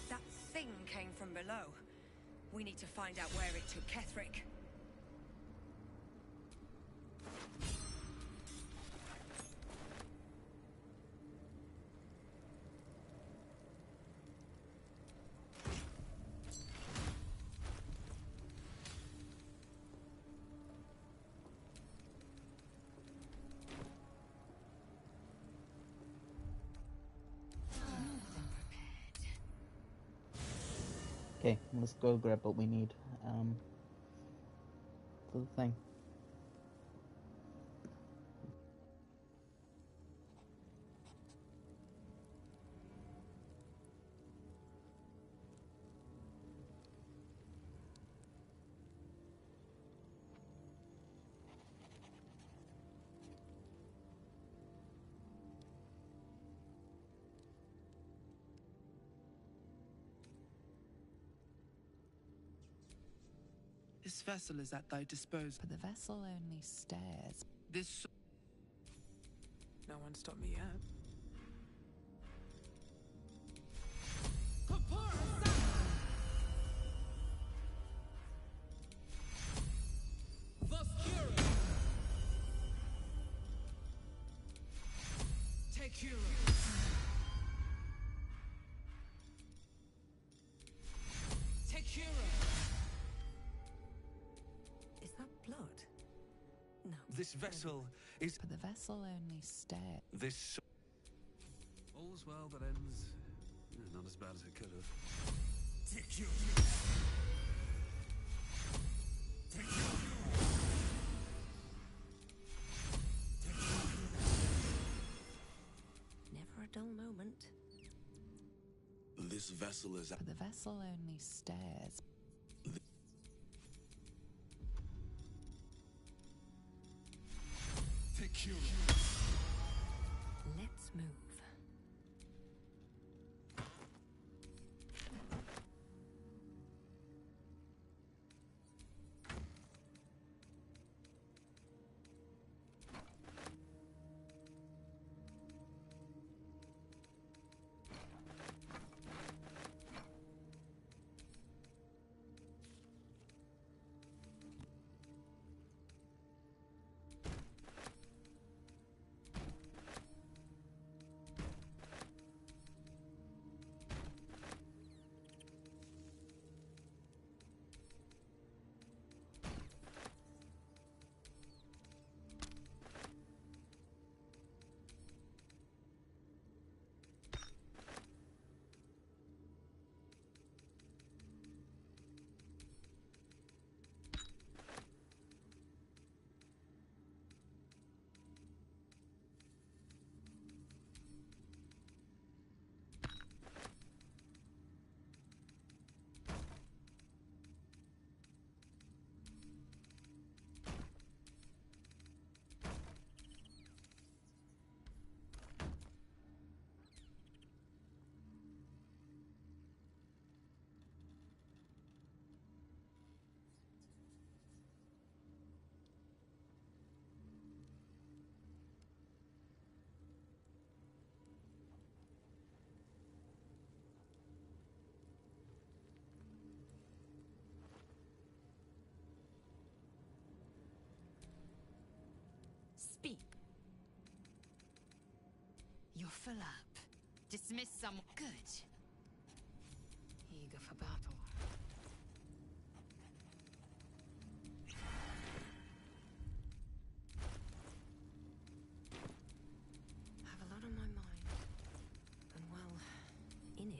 That thing came from below. We need to find out where it took Ketherick. Okay, let's go grab what we need for the thing. vessel is at thy disposal. But the vessel only stares. This... No one stopped me yet. Take hero. Take hero. Is that blood? No. This vessel is... But the vessel only stares. This... All's well that ends... not as bad as it could have. Take hero. Take hero. Never a dull moment. This vessel is... But the vessel only stares. Take hero. Let's move. Speak. You're full up. Dismiss some good. Eager for battle. Have a lot on my mind. And well, in it.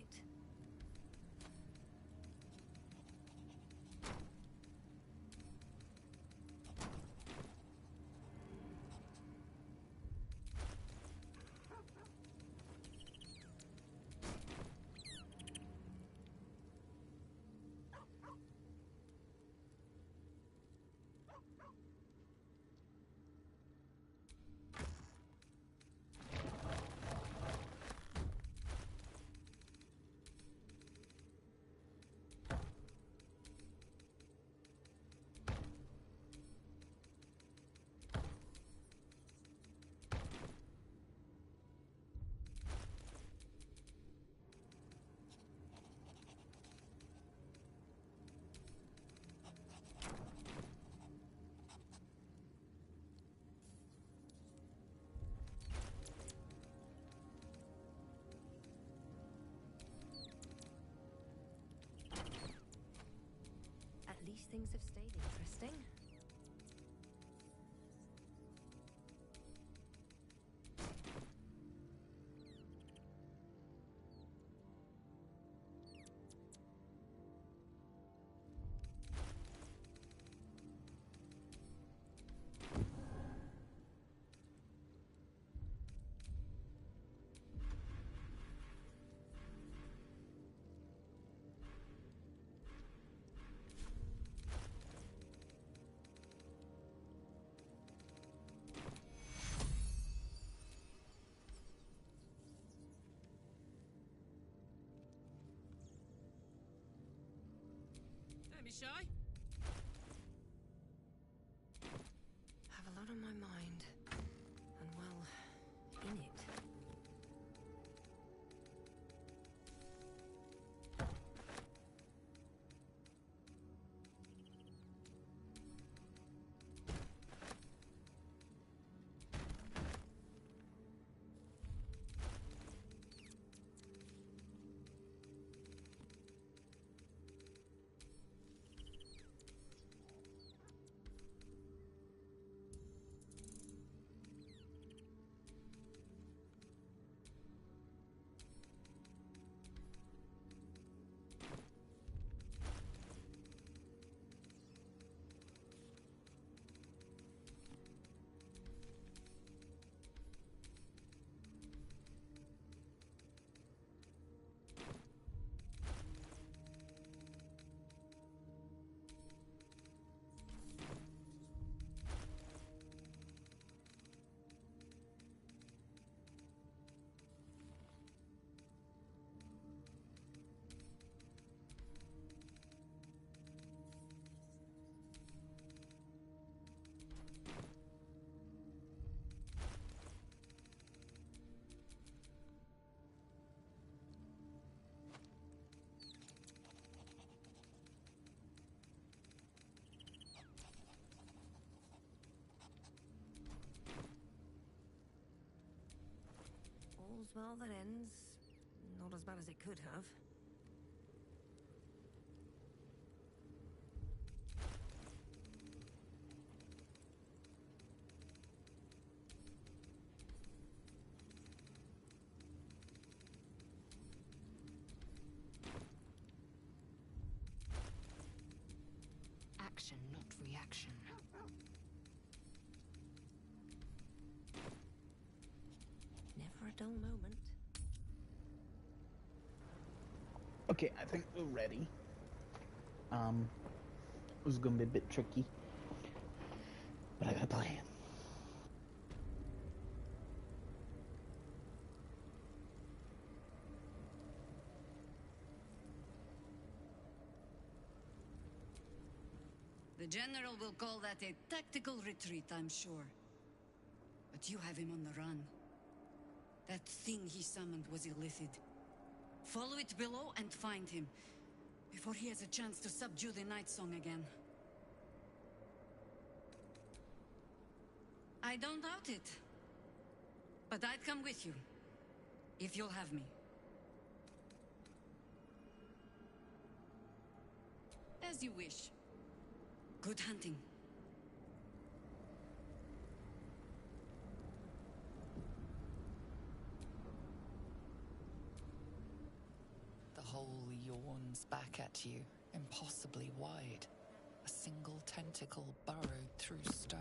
At least things have stayed interesting. Don't be shy. All's well that ends. Not as bad as it could have. Action, not reaction. Never a dull moment. Okay, I think we're ready. It was gonna be a bit tricky, but I got a plan. The General will call that a tactical retreat, I'm sure. But you have him on the run. That thing he summoned was illithid. Follow it below and find him, before he has a chance to subdue the Night Song again. I don't doubt it. But I'd come with you, if you'll have me. As you wish. Good hunting. The hole yawns back at you, impossibly wide. A single tentacle burrowed through stone.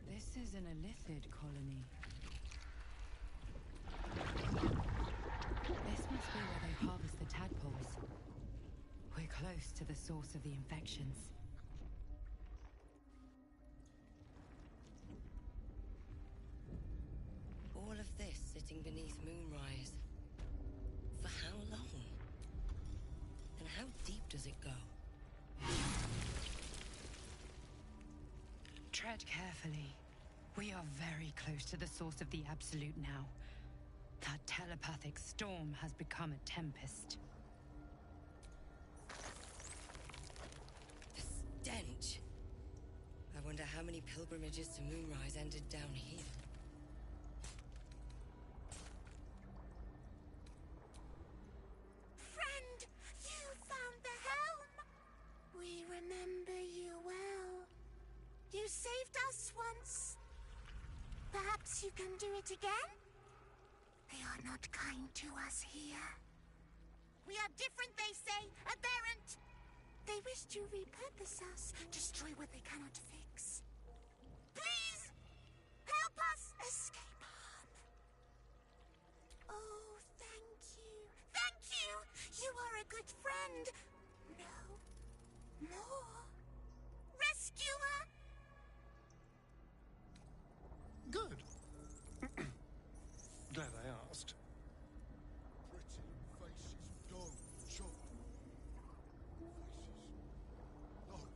This is an illithid colony. This must be where they harvest the tadpoles. We're close to the source of the infections. All of this sitting beneath Moonrise. For how long? And how deep does it go? Tread carefully. We are very close to the source of the Absolute now. That telepathic storm has become a tempest. The stench! I wonder how many pilgrimages to Moonrise ended down here. Friend, you found the helm! We remember you well. You saved us once. Perhaps you can do it again? They are not kind to us here. We are different, they say, aberrant. They wish to repurpose us, destroy what they cannot fix. Please, help us escape harm. Oh, thank you. Thank you! You are a good friend. No. More. Rescuer! Good. Glad I asked. Pretty faces gone, chopped. Faces.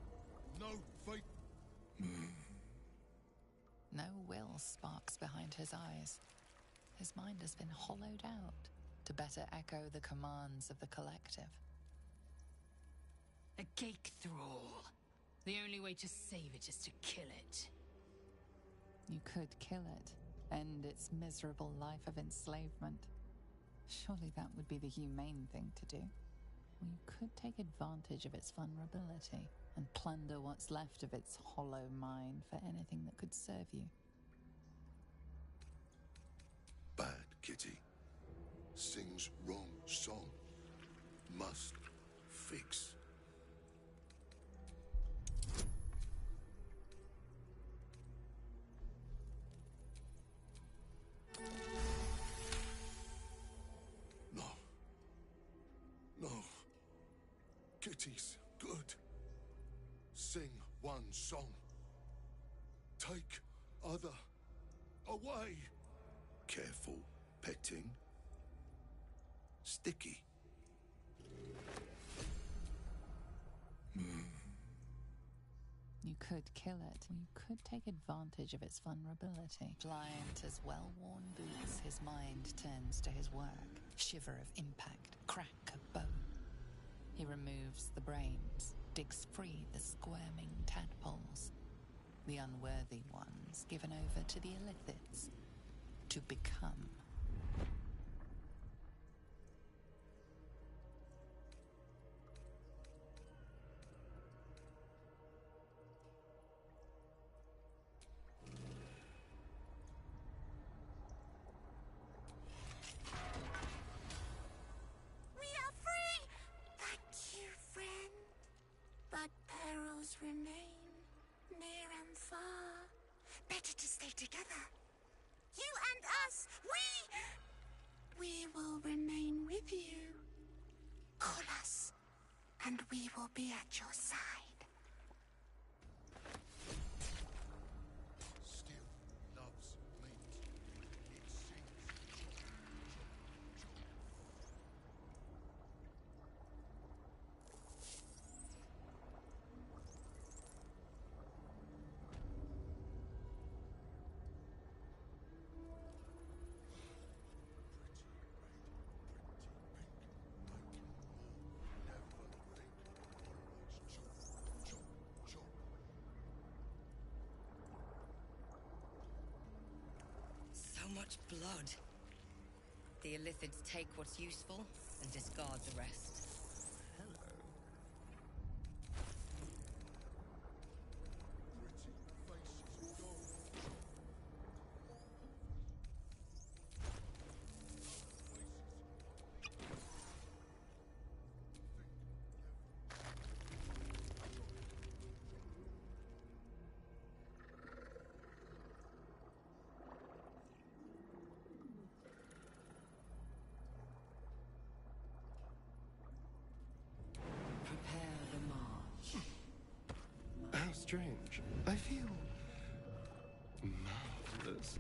No face. No will sparks behind his eyes. His mind has been hollowed out to better echo the commands of the collective. A cake thrall. The only way to save it is to kill it. You could kill it, end its miserable life of enslavement. Surely that would be the humane thing to do. Or you could take advantage of its vulnerability and plunder what's left of its hollow mind for anything that could serve you. Bad kitty. Sings wrong song. Must fix. No. No. Kitty's good. Sing one song. Take other away. Careful petting. Sticky. You could kill it. You could take advantage of its vulnerability. Blind as well-worn boots, his mind turns to his work. Shiver of impact, crack of bone. He removes the brains, digs free the squirming tadpoles, the unworthy ones given over to the illithids to become. We are free! Thank you, friend. But perils remain, near and far. Better to stay together. You and us, we will remain with you. Call us, and we will be at your side. Still loves meat. It sings. So much blood. The illithids take what's useful and discard the rest. Prepare the march. How strange. I feel marvelous.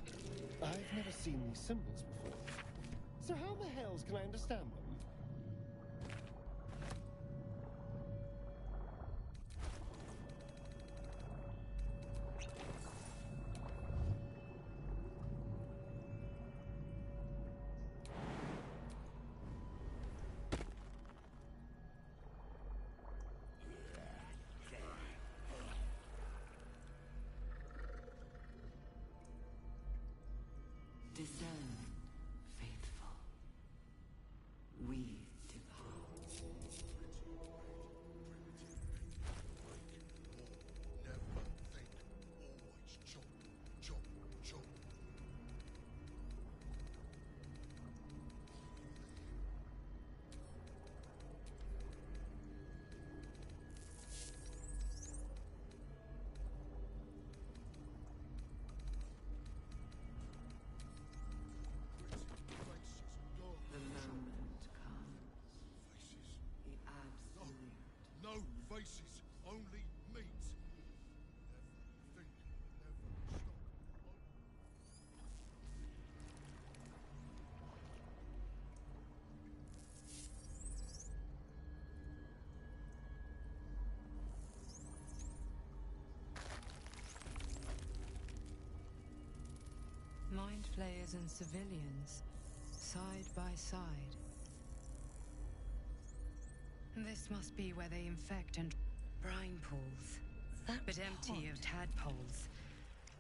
I've never seen these symbols before. So how the hells can I understand them? Discern, faithful. We depart. Never think. Always chop, chop, chop. The moment comes. The absolute. No faces, only meat. Never think, never stop. Mind flayers and civilians, side by side. This must be where they infect and brine pools. But empty of tadpoles.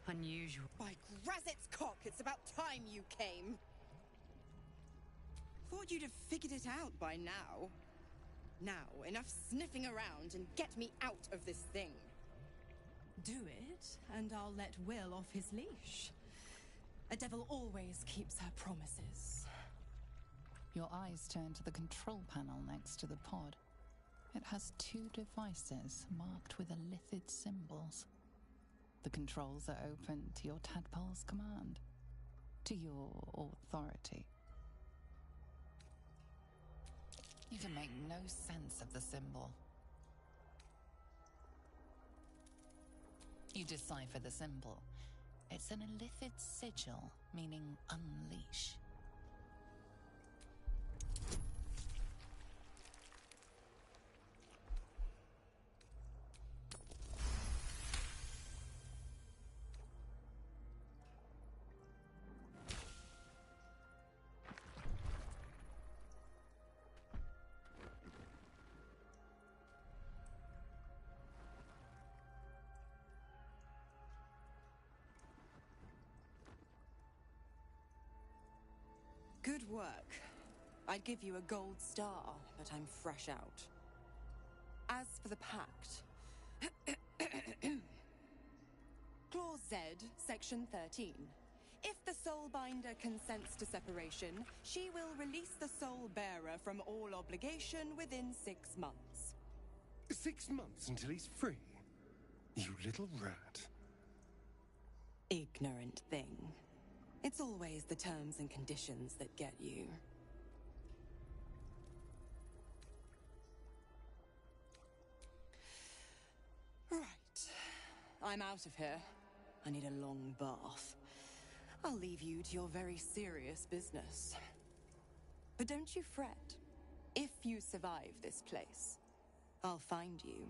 Unusual. By Grazit's cock, it's about time you came. Thought you'd have figured it out by now. Now, enough sniffing around and get me out of this thing. Do it, and I'll let Will off his leash. A devil always keeps her promises. Your eyes turn to the control panel next to the pod. It has two devices marked with illithid symbols. The controls are open to your tadpole's command, to your authority. You can make no sense of the symbol. You decipher the symbol. It's an illithid sigil, meaning unleash. Good work. I'd give you a gold star, but I'm fresh out. As for the pact... Clause Z, Section 13. If the Soulbinder consents to separation, she will release the Soul Bearer from all obligation within 6 months. 6 months until he's free? You little rat. Ignorant thing. It's always the terms and conditions that get you. Right. I'm out of here. I need a long bath. I'll leave you to your very serious business. But don't you fret. If you survive this place, I'll find you.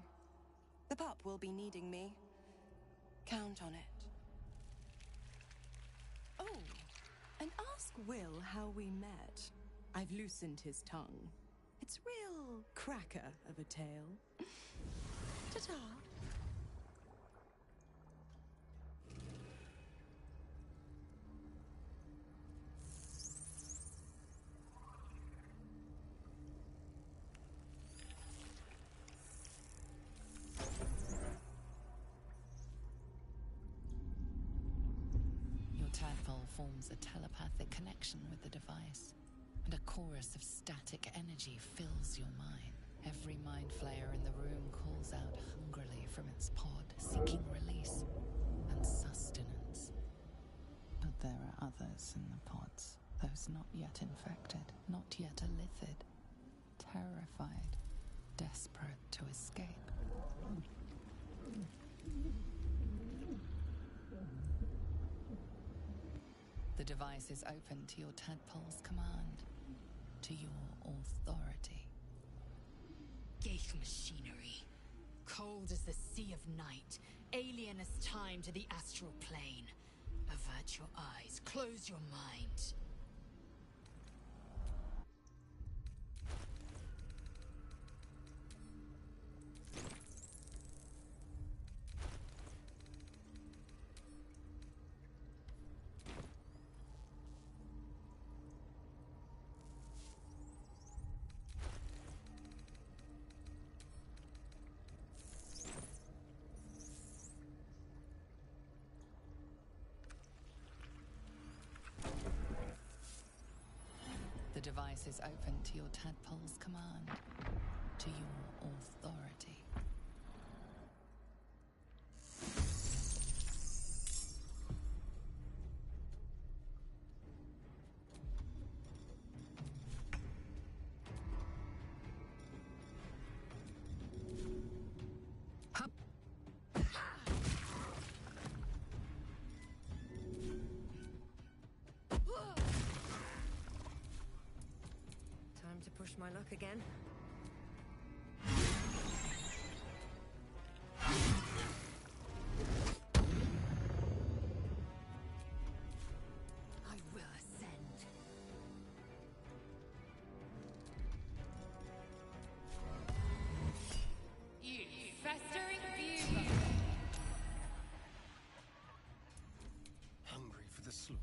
The pup will be needing me. Count on it. Oh, and ask Will how we met. I've loosened his tongue. It's real cracker of a tale. Ta-ta. Your tadpole forms a telepathic connection with the device, and a chorus of static energy fills your mind. Every mind flayer in the room calls out hungrily from its pod, seeking release and sustenance. But there are others in the pods, those not yet infected, not yet elithid, terrified, desperate to escape. The device is open to your tadpole's command, to your authority. Geich machinery. Cold as the sea of night, alien as time to the astral plane. Avert your eyes, close your mind. The device is open to your tadpole's command, to your authority. Time to push my luck again. I will ascend. You festering viewer. Hungry for the slaughter.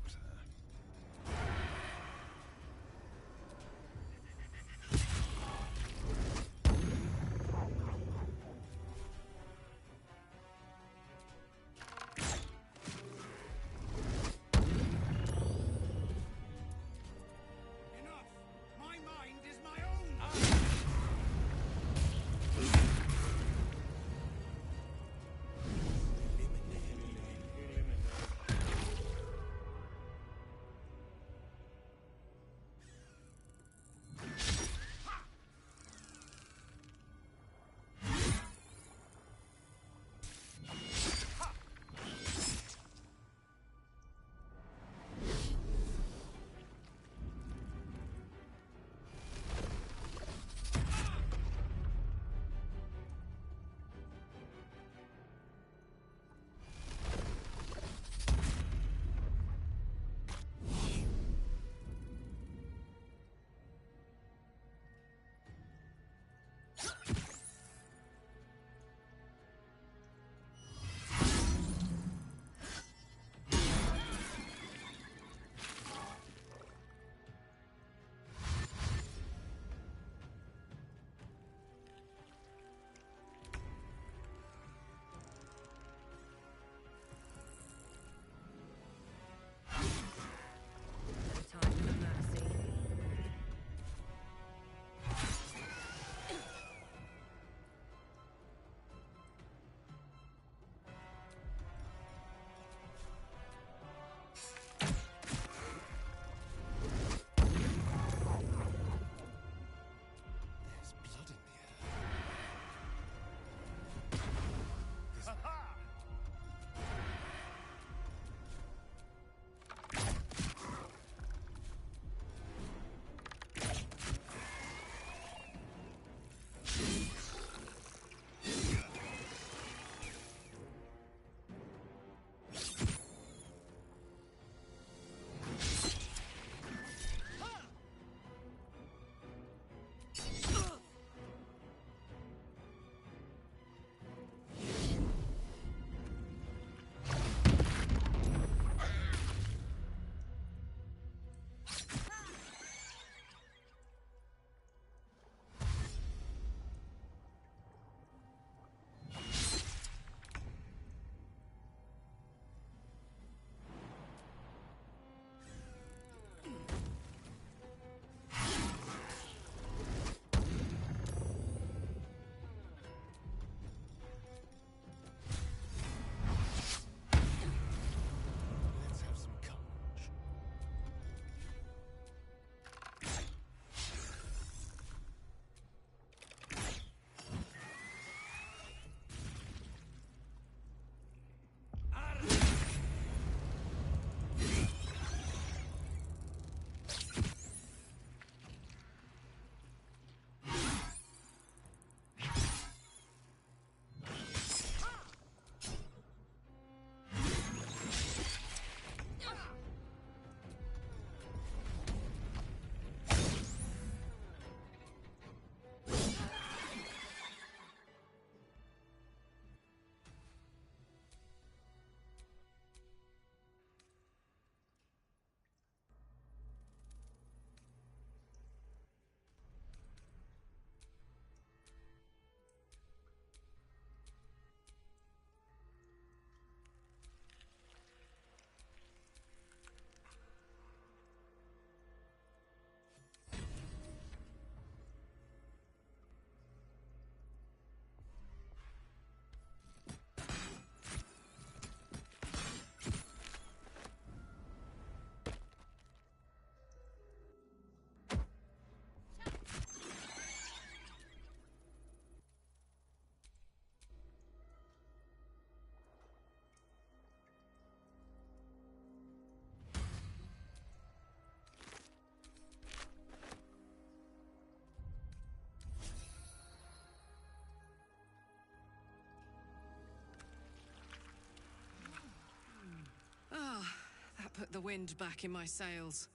the wind back in my sails.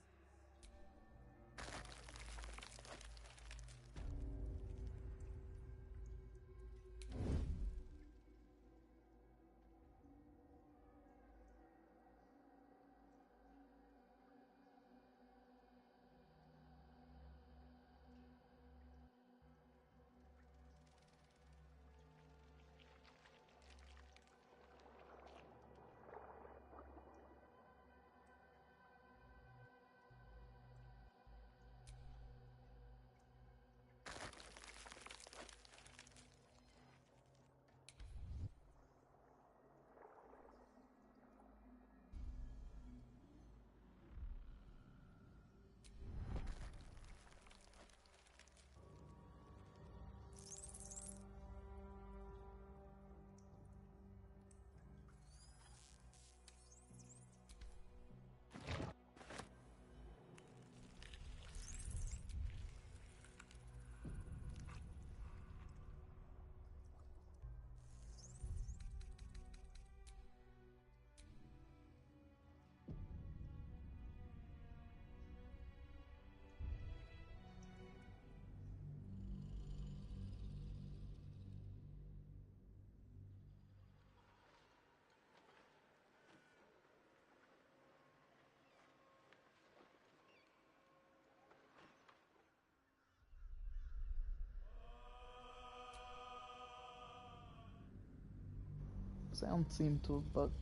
Sound seemed to have bugged.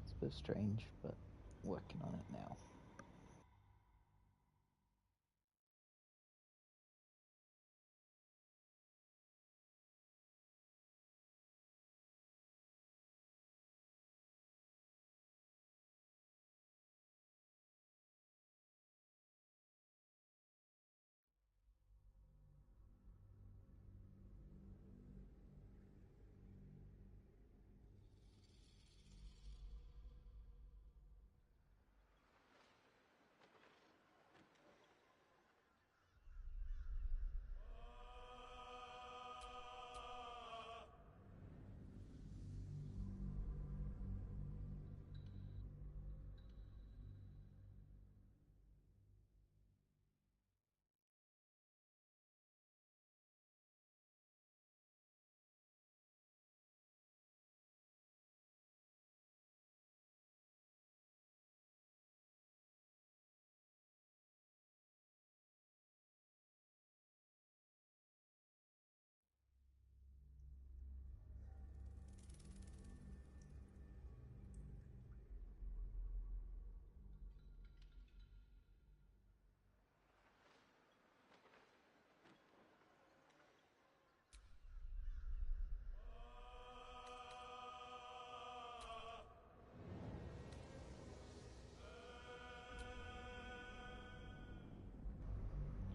It's a bit strange, but working on it now.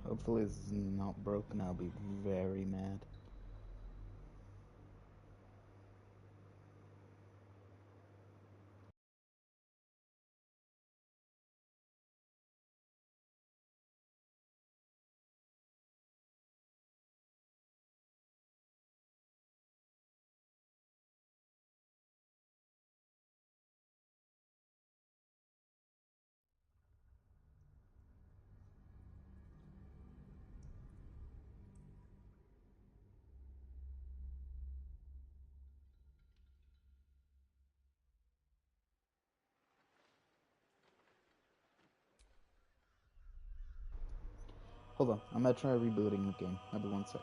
Hopefully this is not broken, I'll be very mad. Hold on, I'm gonna try rebooting the game. I'll be 1 sec.